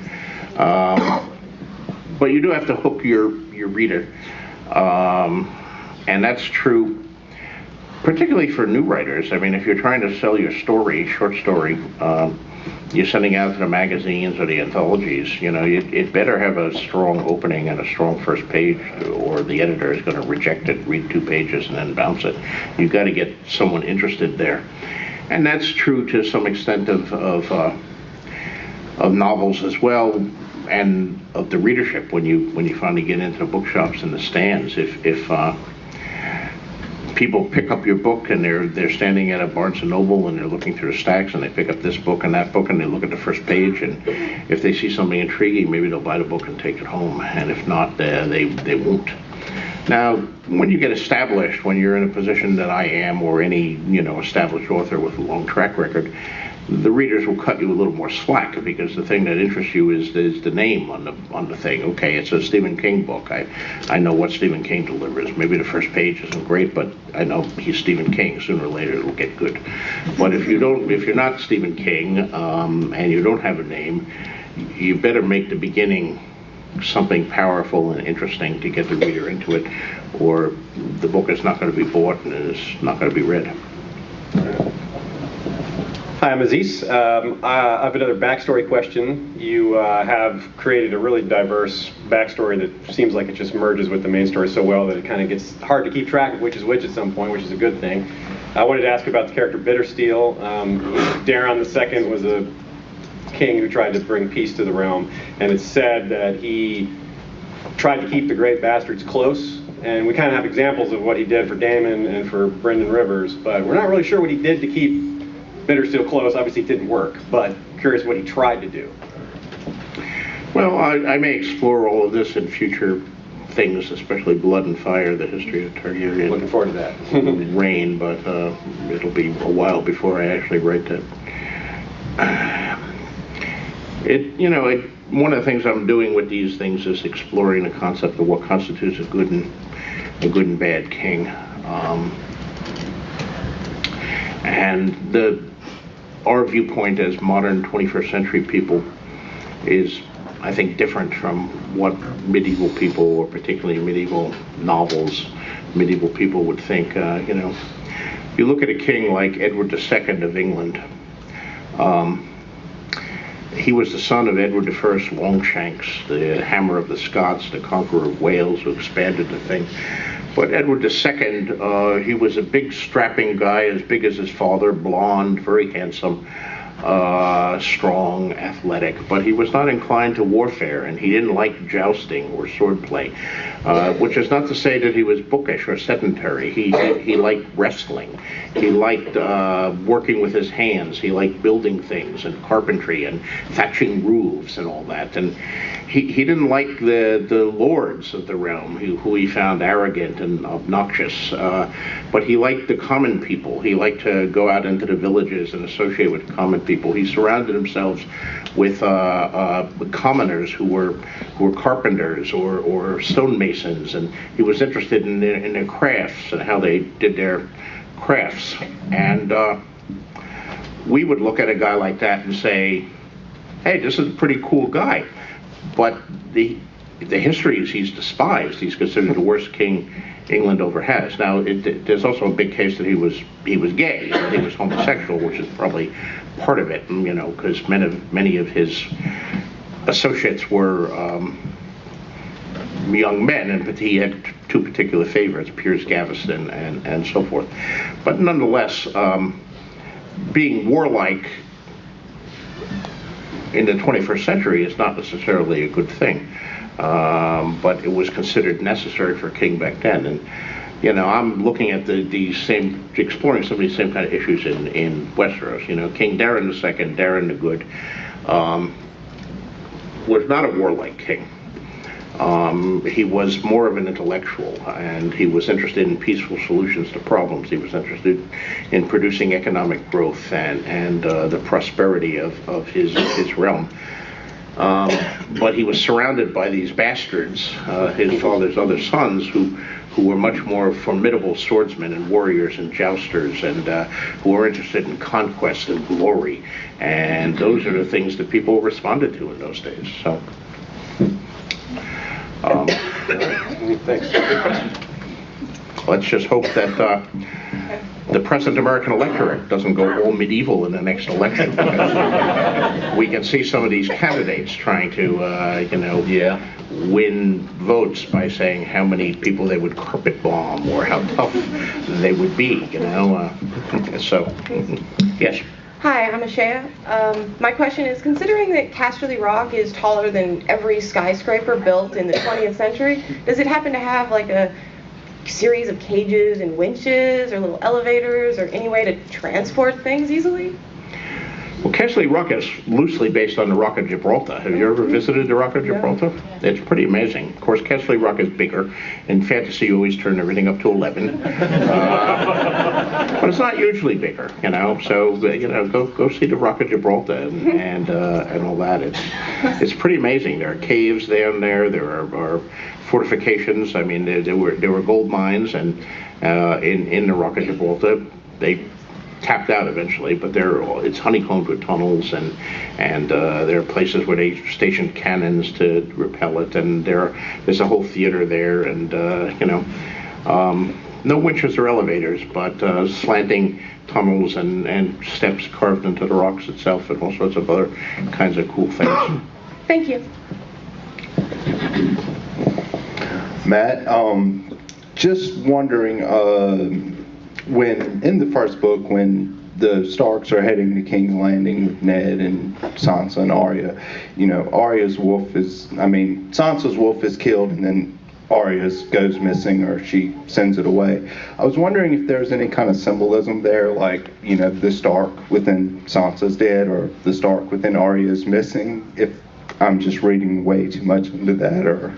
But you do have to hook your reader, and that's true particularly for new writers. I mean, if you're trying to sell your story, short story, you're sending out to the magazines or the anthologies, it better have a strong opening and a strong first page, or the editor is going to reject it, read 2 pages, and then bounce it. You've got to get someone interested there. And that's true to some extent of novels as well, and of the readership when you finally get into bookshops and the stands. If people pick up your book and they're standing at a Barnes & Noble and they're looking through the stacks and they pick up this book and that book and they look at the first page, and if they see something intriguing, maybe they'll buy the book and take it home, and if not, they won't. Now, when you get established, when you're in a position that I am, or any established author with a long track record, the readers will cut you a little more slack, because the thing that interests you is the name on the thing. Okay, it's a Stephen King book. I know what Stephen King delivers. Maybe the first page isn't great, but I know he's Stephen King. Sooner or later it'll get good. But if you're not Stephen King, and you don't have a name, you better make the beginning something powerful and interesting to get the reader into it, or the book is not going to be bought and it's not going to be read. Hi, I'm Aziz. I have another backstory question. You have created a really diverse backstory that seems like it just merges with the main story so well that it kind of gets hard to keep track of which is which at some point, which is a good thing. I wanted to ask about the character Bittersteel. Daron II was a king who tried to bring peace to the realm, and it's said that he tried to keep the great bastards close, and we kind of have examples of what he did for Daemon and for Brynden Rivers, but we're not really sure what he did to keep Bittersteel close. Obviously it didn't work, but curious what he tried to do. Well, I may explore all of this in future things, especially Blood and Fire, the history of Targaryen. Looking forward to that. Reign, but it'll be a while before I actually write that. One of the things I'm doing with these things is exploring the concept of what constitutes a good and bad king. And our viewpoint as modern 21st century people is, I think, different from what medieval people, or particularly medieval novels, medieval people would think. You look at a king like Edward II of England. He was the son of Edward I Longshanks, the Hammer of the Scots, the conqueror of Wales, who expanded the thing. But Edward II, he was a big, strapping guy, as big as his father, blonde, very handsome, strong, athletic, but he was not inclined to warfare, and he didn't like jousting or swordplay, which is not to say that he was bookish or sedentary. He liked wrestling. He liked working with his hands. He liked building things and carpentry and thatching roofs and all that. And he didn't like the lords of the realm, who he found arrogant and obnoxious, but he liked the common people. He liked to go out into the villages and associate with common people. He surrounded surrounded themselves with commoners who were carpenters or stonemasons, and he was interested in their crafts and how they did their crafts. And we would look at a guy like that and say, hey, this is a pretty cool guy. But the history is he's despised. He's considered the worst king England ever has. Now, there's also a big case that he was gay, that he was homosexual, which is probably part of it, you know, because many of his associates were young men, but he had two particular favorites, Piers Gaveston and so forth. But nonetheless, being warlike in the 21st century is not necessarily a good thing. But it was considered necessary for a king back then. And, you know, I'm looking at exploring some of these same kind of issues in Westeros. You know, King Daeron II, Daeron the Good, was not a warlike king. He was more of an intellectual, and he was interested in peaceful solutions to problems. He was interested in producing economic growth and the prosperity of his realm. But he was surrounded by these bastards, his father's other sons, who were much more formidable swordsmen and warriors and jousters, and who were interested in conquest and glory. And those are the things that people responded to in those days. So, Thanks. Good question. let's just hope that the present American electorate doesn't go all medieval in the next election. We can see some of these candidates trying to, win votes by saying how many people they would carpet bomb or how tough they would be, So, yes. Hi, I'm Ashaya. My question is, considering that Casterly Rock is taller than every skyscraper built in the 20th century, does it happen to have like a series of cages and winches or little elevators or any way to transport things easily? Well, Casterly Rock is loosely based on the Rock of Gibraltar. Have you ever visited the Rock of Gibraltar? It's pretty amazing. Of course, Casterly Rock is bigger. In fantasy, you always turn everything up to 11. But it's not usually bigger, So, go see the Rock of Gibraltar and all that. It's pretty amazing. There are caves down there. There are fortifications. I mean, there were gold mines, and in the Rock of Gibraltar, they tapped out eventually, but it's honeycombed with tunnels, and there are places where they stationed cannons to repel it, and there's a whole theater there, and no winches or elevators, but slanting tunnels and steps carved into the rocks itself, and all sorts of other kinds of cool things. Thank you. Matt, just wondering, when in the first book, when the Starks are heading to King's Landing with Ned and Sansa and Arya, Arya's wolf Sansa's wolf is killed, and then Arya's goes missing, or she sends it away. I was wondering if there's any kind of symbolism there, like, the Stark within Sansa's dead, or the Stark within Arya's missing, if I'm just reading way too much into that, or,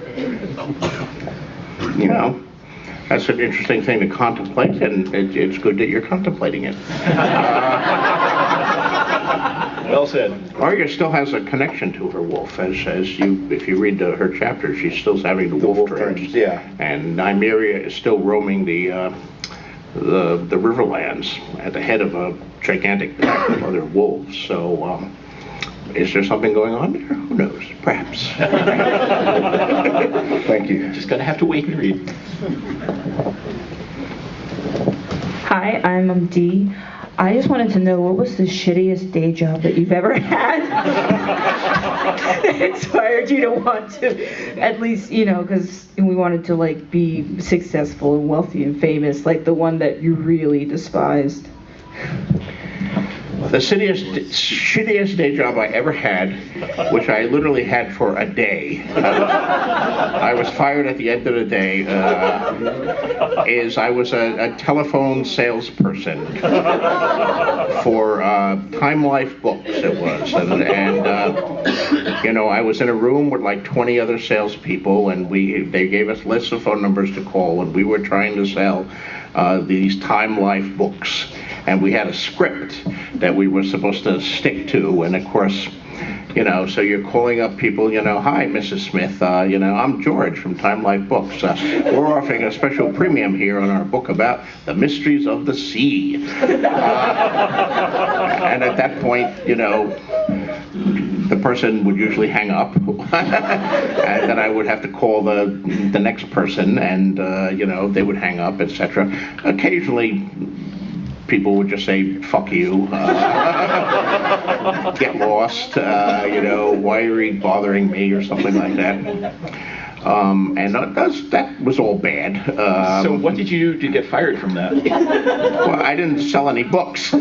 That's an interesting thing to contemplate, and it's good that you're contemplating it. Well said. Arya still has a connection to her wolf, if you read her chapter, she's still having the wolf dreams. Yeah. And Nymeria is still roaming the Riverlands at the head of a gigantic pack of other wolves. So, is there something going on there? Who knows? Perhaps. Thank you. Just gonna have to wait and read. Hi, I'm Dee. I just wanted to know, what was the shittiest day job that you've ever had that inspired you to want to, at least, because we wanted to, be successful and wealthy and famous, the one that you really despised? The shittiest day job I ever had, which I literally had for a day, I was fired at the end of the day, is I was a telephone salesperson for Time Life Books, it was. And I was in a room with 20 other salespeople, and they gave us lists of phone numbers to call, and we were trying to sell these Time Life books. and we had a script that we were supposed to stick to, and of course, you know, so you're calling up people, you know, hi, Mrs. Smith, you know, I'm George from Time Life Books. We're offering a special premium here on our book about the mysteries of the sea. And at that point, you know, the person would usually hang up, and then I would have to call the next person, and, you know, they would hang up, etc. Occasionally, people would just say, fuck you, get lost, you know, why are you bothering me, or something like that. And that was all bad. So what did you do to get fired from that? Well, I didn't sell any books. The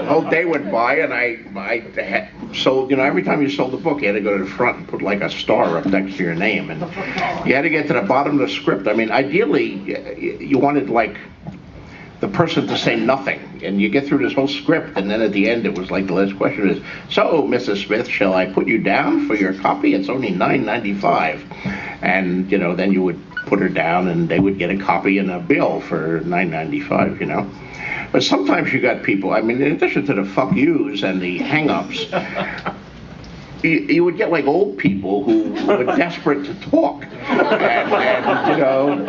whole day went by, and I had sold, you know, every time you sold a book, you had to go to the front and put like a star up next to your name, and you had to get to the bottom of the script. I mean, ideally, you wanted like the person to say nothing, and you get through this whole script, and then at the end it was like the last question is, so Mrs. Smith, shall I put you down for your copy? It's only $9.95. And, you know, then you would put her down, and they would get a copy and a bill for $9.95, you know. But sometimes you got people, I mean, in addition to the fuck yous and the hang-ups, you would get like old people who were desperate to talk, and you know,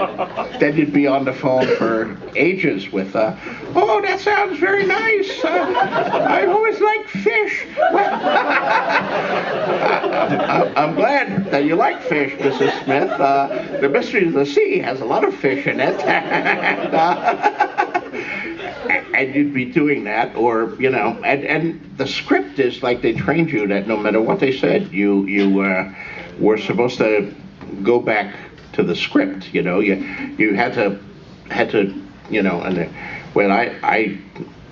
then you'd be on the phone for ages with, oh, that sounds very nice. I've always liked fish. I'm glad that you like fish, Mrs. Smith. The Mysteries of the Sea has a lot of fish in it. And you'd be doing that, or, you know, and the script is like they trained you that no matter what they said, you were supposed to go back to the script, you know, you had to, you know, and when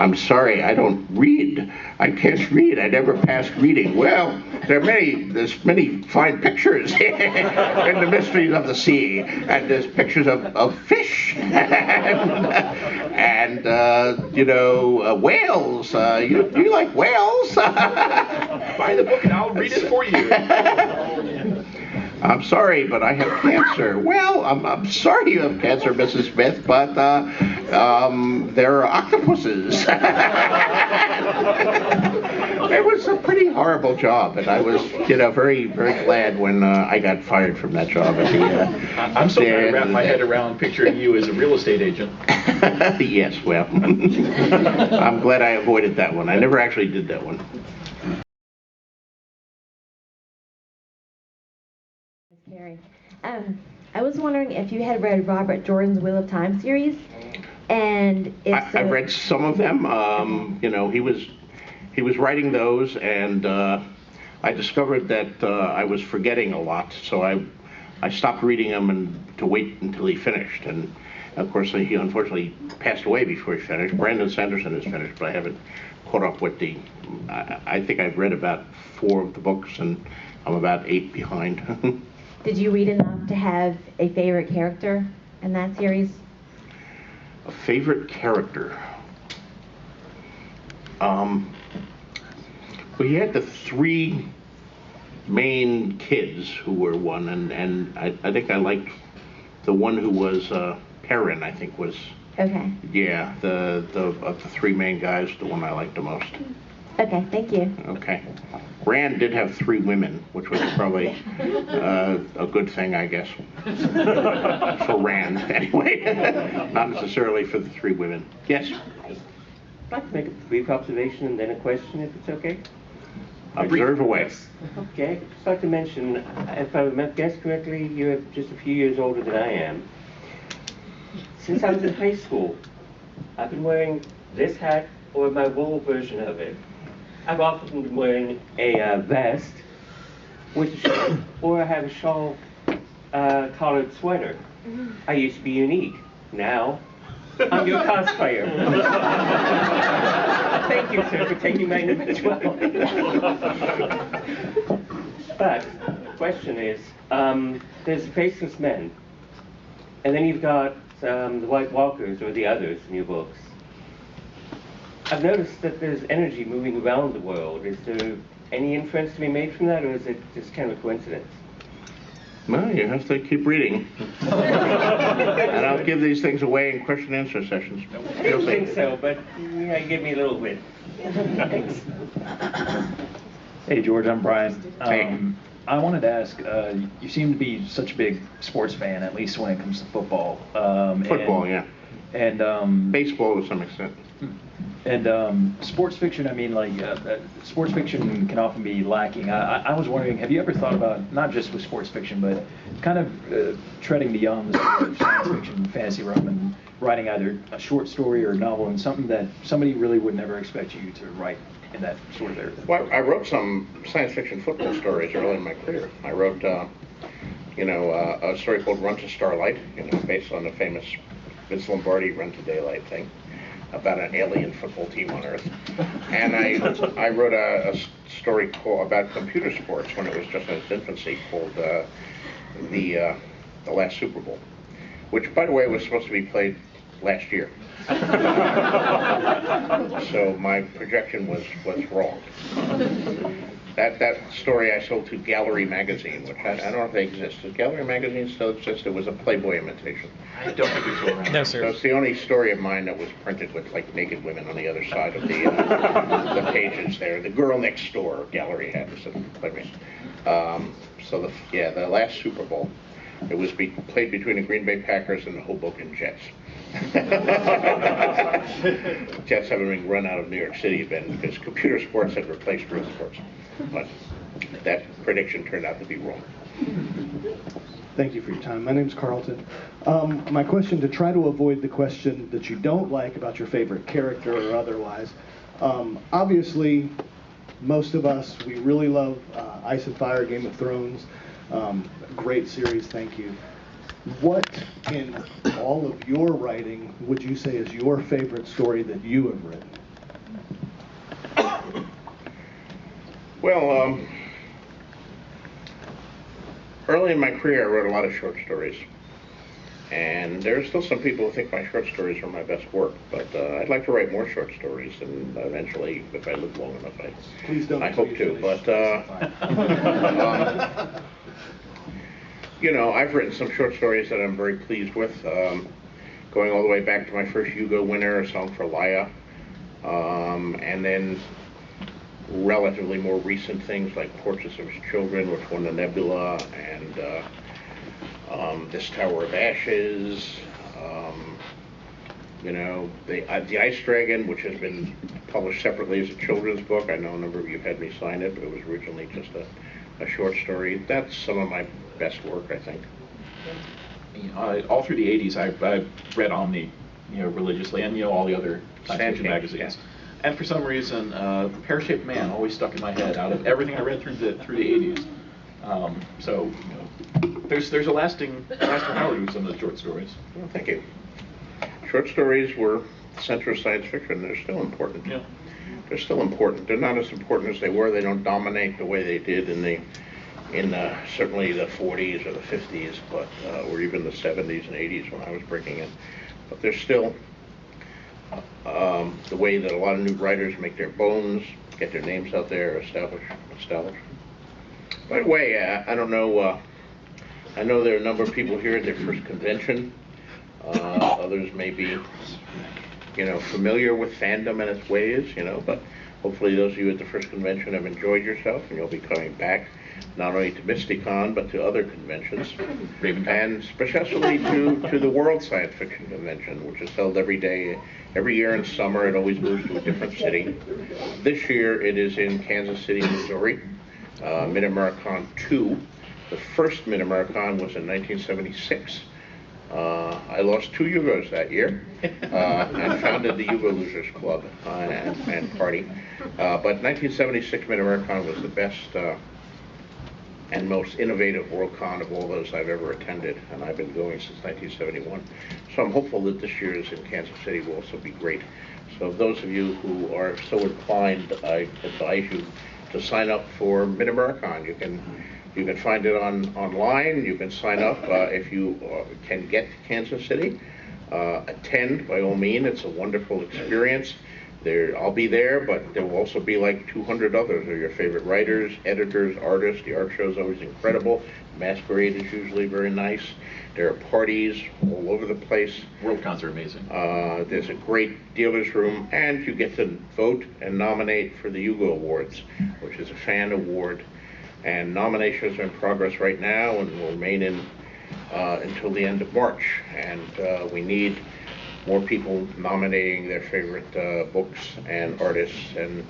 I'm sorry, I don't read. I can't read. I never passed reading. Well, there's many fine pictures in the Mysteries of the Sea, and there's pictures of fish, and you know, whales. You like whales? Buy the book and I'll read it for you. I'm sorry, but I have cancer. Well, I'm sorry you have cancer, Mrs. Smith, but there are octopuses. It was a pretty horrible job, and I was, you know, very, very glad when I got fired from that job. At the, I'm still trying to wrap my head around picturing you as a real estate agent. Yes, well, I'm glad I avoided that one. I never actually did that one. Carrie. I was wondering if you had read Robert Jordan's Wheel of Time series, and if so, I read some of them. You know, he was writing those, and I discovered that I was forgetting a lot, so I stopped reading them and to wait until he finished. And of course, he unfortunately passed away before he finished. Brandon Sanderson is finished, but I haven't caught up with the. I think I've read about 4 of the books, and I'm about 8 behind. did you read enough to have a favorite character in that series? A favorite character? Well, he had the 3 main kids who were one, and I think I liked the one who was Perrin, I think was. Okay. Yeah, the of the 3 main guys, the one I liked the most. Okay, thank you. Okay. Rand did have 3 women, which was probably a good thing, I guess. For Rand, anyway. Not necessarily for the 3 women. Yes? I'd like to make a brief observation and then a question, if it's okay. Observe away. Okay. I'd just like to mention, if I guessed correctly, you're just a few years older than I am. Since I was in high school, I've been wearing this hat or my wool version of it. I've often been wearing a vest, or I have a shawl collared sweater. I used to be unique. Now, I'm your cosplayer. Thank you, sir, for taking my individuality. But the question is, there's Faceless Men, and then you've got the White Walkers, or the others in your books. I've noticed that there's energy moving around the world. Is there any inference to be made from that, or is it just kind of a coincidence? Well, you have to keep reading. And I'll give these things away in question and answer sessions. I don't think so, but yeah, give me a little bit. Thanks. Hey, George, I'm Brian. Hey. I wanted to ask, you seem to be such a big sports fan, at least when it comes to football. Football, yeah. And baseball to some extent. And sports fiction, I mean, like, sports fiction can often be lacking. I was wondering, have you ever thought about, not just with sports fiction, but kind of treading beyond the sort of science fiction, fantasy realm, and writing either a short story or a novel, and something that somebody really would never expect you to write in that sort of area? Well, I wrote some science fiction football stories early in my career. I wrote, a story called Run to Starlight, based on the famous Vince Lombardi Run to Daylight thing, about an alien football team on Earth. And I wrote a story about computer sports when it was just in its infancy, called the Last Super Bowl, which, by the way, was supposed to be played last year. So my projection was wrong. That story I sold to Gallery Magazine, which I don't know if they exist. Does Gallery Magazine still exist? It was a Playboy imitation. I don't think it's around. No, sir. So it's the only story of mine that was printed with like naked women on the other side of the pages there. The Girl Next Door Gallery had this Playboy. So the last Super Bowl, it was played between the Green Bay Packers and the Hoboken Jets. Jets having been run out of New York City then because computer sports had replaced real sports. But that prediction turned out to be wrong. Thank you for your time. My name's Carlton. My question, to try to avoid the question that you don't like about your favorite character or otherwise, obviously most of us, we really love Ice and Fire, Game of Thrones. Great series, thank you. What in all of your writing would you say is your favorite story that you have written? Well, early in my career, I wrote a lot of short stories. And there are still some people who think my short stories are my best work, but I'd like to write more short stories, and eventually, if I live long enough, I hope to. But I've written some short stories that I'm very pleased with, going all the way back to my first Hugo winner, A Song for Laia, and then relatively more recent things like Portraits of Children, which won the Nebula, and This Tower of Ashes, The Ice Dragon, which has been published separately as a children's book. I know a number of you had me sign it, but it was originally just a short story. That's some of my best work, I think. All through the 80s, I read Omni, religiously, and all the other science fiction magazines. Yeah. And for some reason, Pear-Shaped Man always stuck in my head out of everything I read through the 80s. So there's a lasting power to some of the short stories. Well, thank you. Short stories were the center of science fiction. They're still important. Yeah. They're still important. They're not as important as they were. They don't dominate the way they did in certainly the 40s or the 50s, but or even the 70s and 80s when I was breaking in. But they're still the way that a lot of new writers make their bones, get their names out there, establish. By the way, I don't know. I know there are a number of people here at their first convention. Others may be, familiar with fandom and its ways, but hopefully those of you at the first convention have enjoyed yourself, and you'll be coming back not only to Mysticon, but to other conventions, and especially to the World Science Fiction Convention, which is held every year in summer. It always moves to a different city. This year it is in Kansas City, Missouri, Mid-Americon 2. The first Mid-Americon was in 1976. I lost 2 Yugos that year and founded the Yugo Losers Club and party. But 1976 Mid-Americon was the best and most innovative WorldCon of all those I've ever attended, and I've been going since 1971. So I'm hopeful that this year's in Kansas City will also be great. So those of you who are so inclined, I advise you to sign up for Mid-Americon. You can find it online. You can sign up if you can get to Kansas City. Attend, by all means. It's a wonderful experience. I'll be there, but there will also be like 200 others of your favorite writers, editors, artists. The art show is always incredible. Masquerade is usually very nice. There are parties all over the place. World Cons are amazing. There's a great dealer's room, and you get to vote and nominate for the Hugo Awards, which is a fan award. And nominations are in progress right now and will remain in until the end of March. And we need more people nominating their favorite books and artists and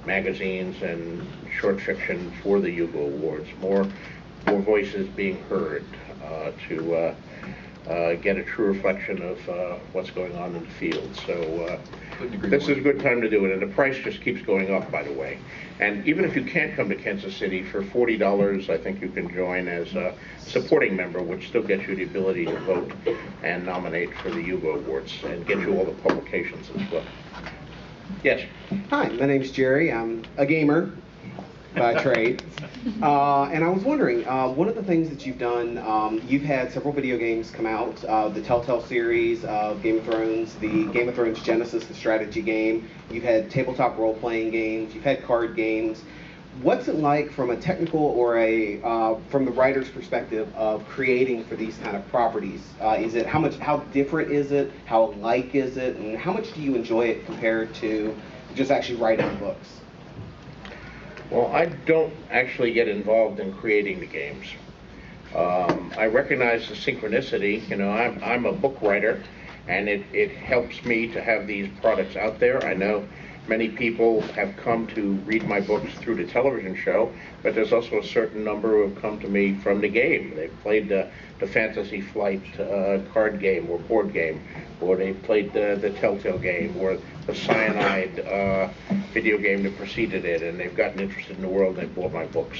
magazines and short fiction for the Hugo Awards. More voices being heard to get a true reflection of what's going on in the field. So this is a good time to do it, and the price just keeps going up, by the way. And even if you can't come to Kansas City, for $40, I think you can join as a supporting member, which still gets you the ability to vote and nominate for the Hugo Awards and get you all the publications as well. Yes? Hi, my name's Jerry. I'm a gamer by trade. And I was wondering, one of the things that you've done, you've had several video games come out, the Telltale series of Game of Thrones, the Game of Thrones Genesis, the strategy game. You've had tabletop role-playing games. You've had card games. What's it like from a technical or from the writer's perspective of creating for these kind of properties? How different is it? How alike is it? And how much do you enjoy it compared to just actually writing books? Well, I don't actually get involved in creating the games. I recognize the synchronicity. You know, I'm a book writer, and it helps me to have these products out there. I know many people have come to read my books through the television show, but there's also a certain number who have come to me from the game. They've played the Fantasy Flight card game or board game, or they played the Telltale game, or the Cyanide video game that preceded it, and they've gotten interested in the world and they've bought my books.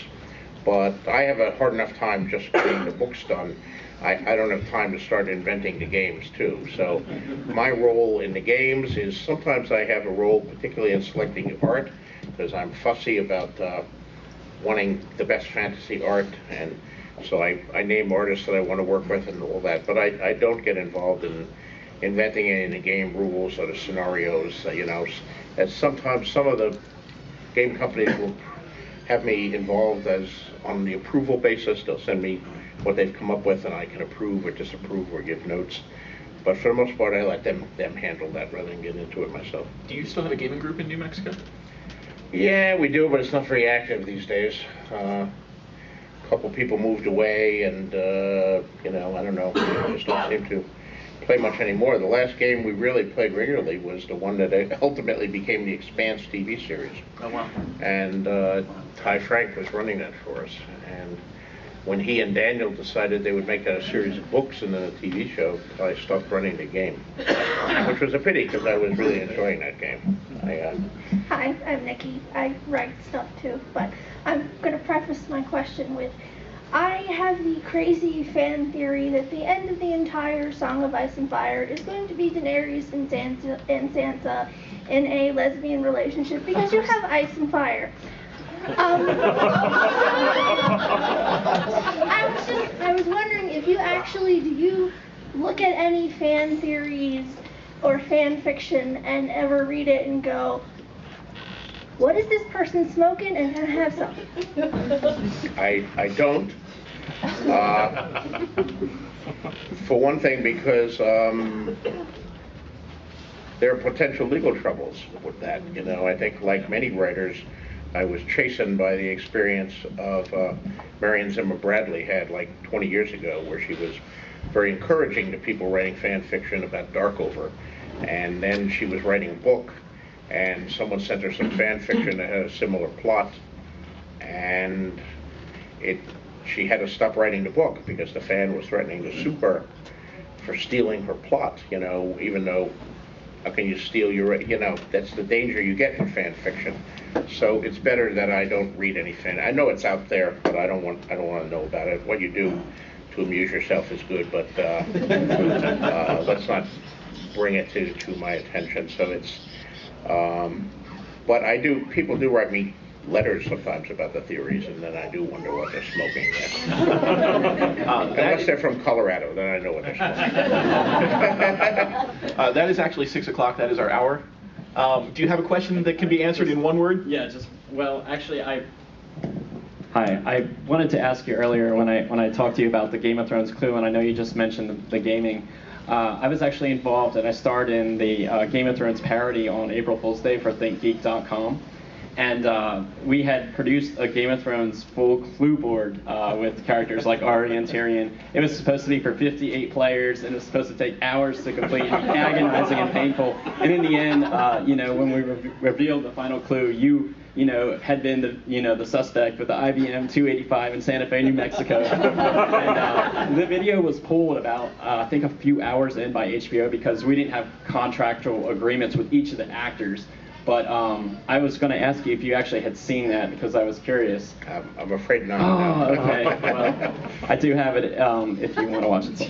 But I have a hard enough time just getting the books done. I don't have time to start inventing the games too. So my role in the games is sometimes I have a role, particularly in selecting the art, because I'm fussy about wanting the best fantasy art, and so I name artists that I want to work with and all that. But I don't get involved in inventing any of the game rules or the scenarios. You know, as sometimes some of the game companies will have me involved as on the approval basis. They'll send me what they've come up with, and I can approve or disapprove or give notes. But for the most part, I let them handle that rather than get into it myself. Do you still have a gaming group in New Mexico? Yeah, we do, but it's not very active these days. A couple people moved away, and you know, I don't know, we just don't seem to play much anymore. The last game we really played regularly was the one that ultimately became the Expanse TV series. Oh, wow. And Ty Frank was running that for us. And when he and Daniel decided they would make that a series of books and then a TV show, I stopped running the game, which was a pity because I was really enjoying that game. Hi, I'm Nikki. I write stuff too, but I'm going to preface my question with, I have the crazy fan theory that the end of the entire Song of Ice and Fire is going to be Daenerys and Sansa in a lesbian relationship because you have ice and fire. I was wondering if do you look at any fan theories or fan fiction and ever read it and go, what is this person smoking, and can I have some? I don't. For one thing, because there are potential legal troubles with that. You know, I think like many writers, I was chastened by the experience of Marion Zimmer Bradley had like 20 years ago, where she was very encouraging to people writing fan fiction about Darkover. And then she was writing a book, and someone sent her some fan fiction that had a similar plot, and she had to stop writing the book because the fan was threatening to sue her for stealing her plot, you know, even though how can you steal that's the danger you get from fan fiction. So it's better that I don't read any fan. I know it's out there, but I don't want to know about it. What you do to amuse yourself is good, but let's not bring it to my attention. So it's but people do write me letters sometimes about the theories, and then I do wonder what they're smoking. Unless they're from Colorado, then I know what they're smoking. That is actually 6 o'clock. That is our hour. Do you have a question that can be answered in one word? Yeah, well, actually, Hi, I wanted to ask you earlier when I talked to you about the Game of Thrones clue, and I know you just mentioned the gaming. I was actually involved, and I starred in the Game of Thrones parody on April Fool's Day for ThinkGeek.com. And we had produced a Game of Thrones full clue board with characters like Arya and Tyrion. It was supposed to be for 58 players, and it was supposed to take hours to complete, agonizing and painful. And in the end, when we revealed the final clue, you had been the suspect with the IBM 285 in Santa Fe, New Mexico. And the video was pulled about, I think, a few hours in by HBO because we didn't have contractual agreements with each of the actors. But I was going to ask you if you actually had seen that because I was curious. I'm afraid not. Oh, okay. Well, I do have it if you want to watch it.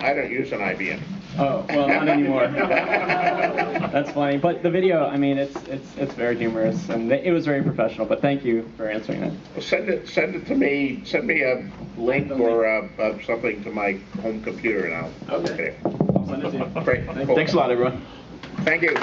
I don't use an IBM. Oh, well, not anymore. That's funny. But the video, I mean, it's very humorous and it was very professional. But thank you for answering that. Well, send it to me. Send me a link or something to my home computer, and I'll. Okay. I'll send it to you. Great. Thanks a lot, everyone. Thank you.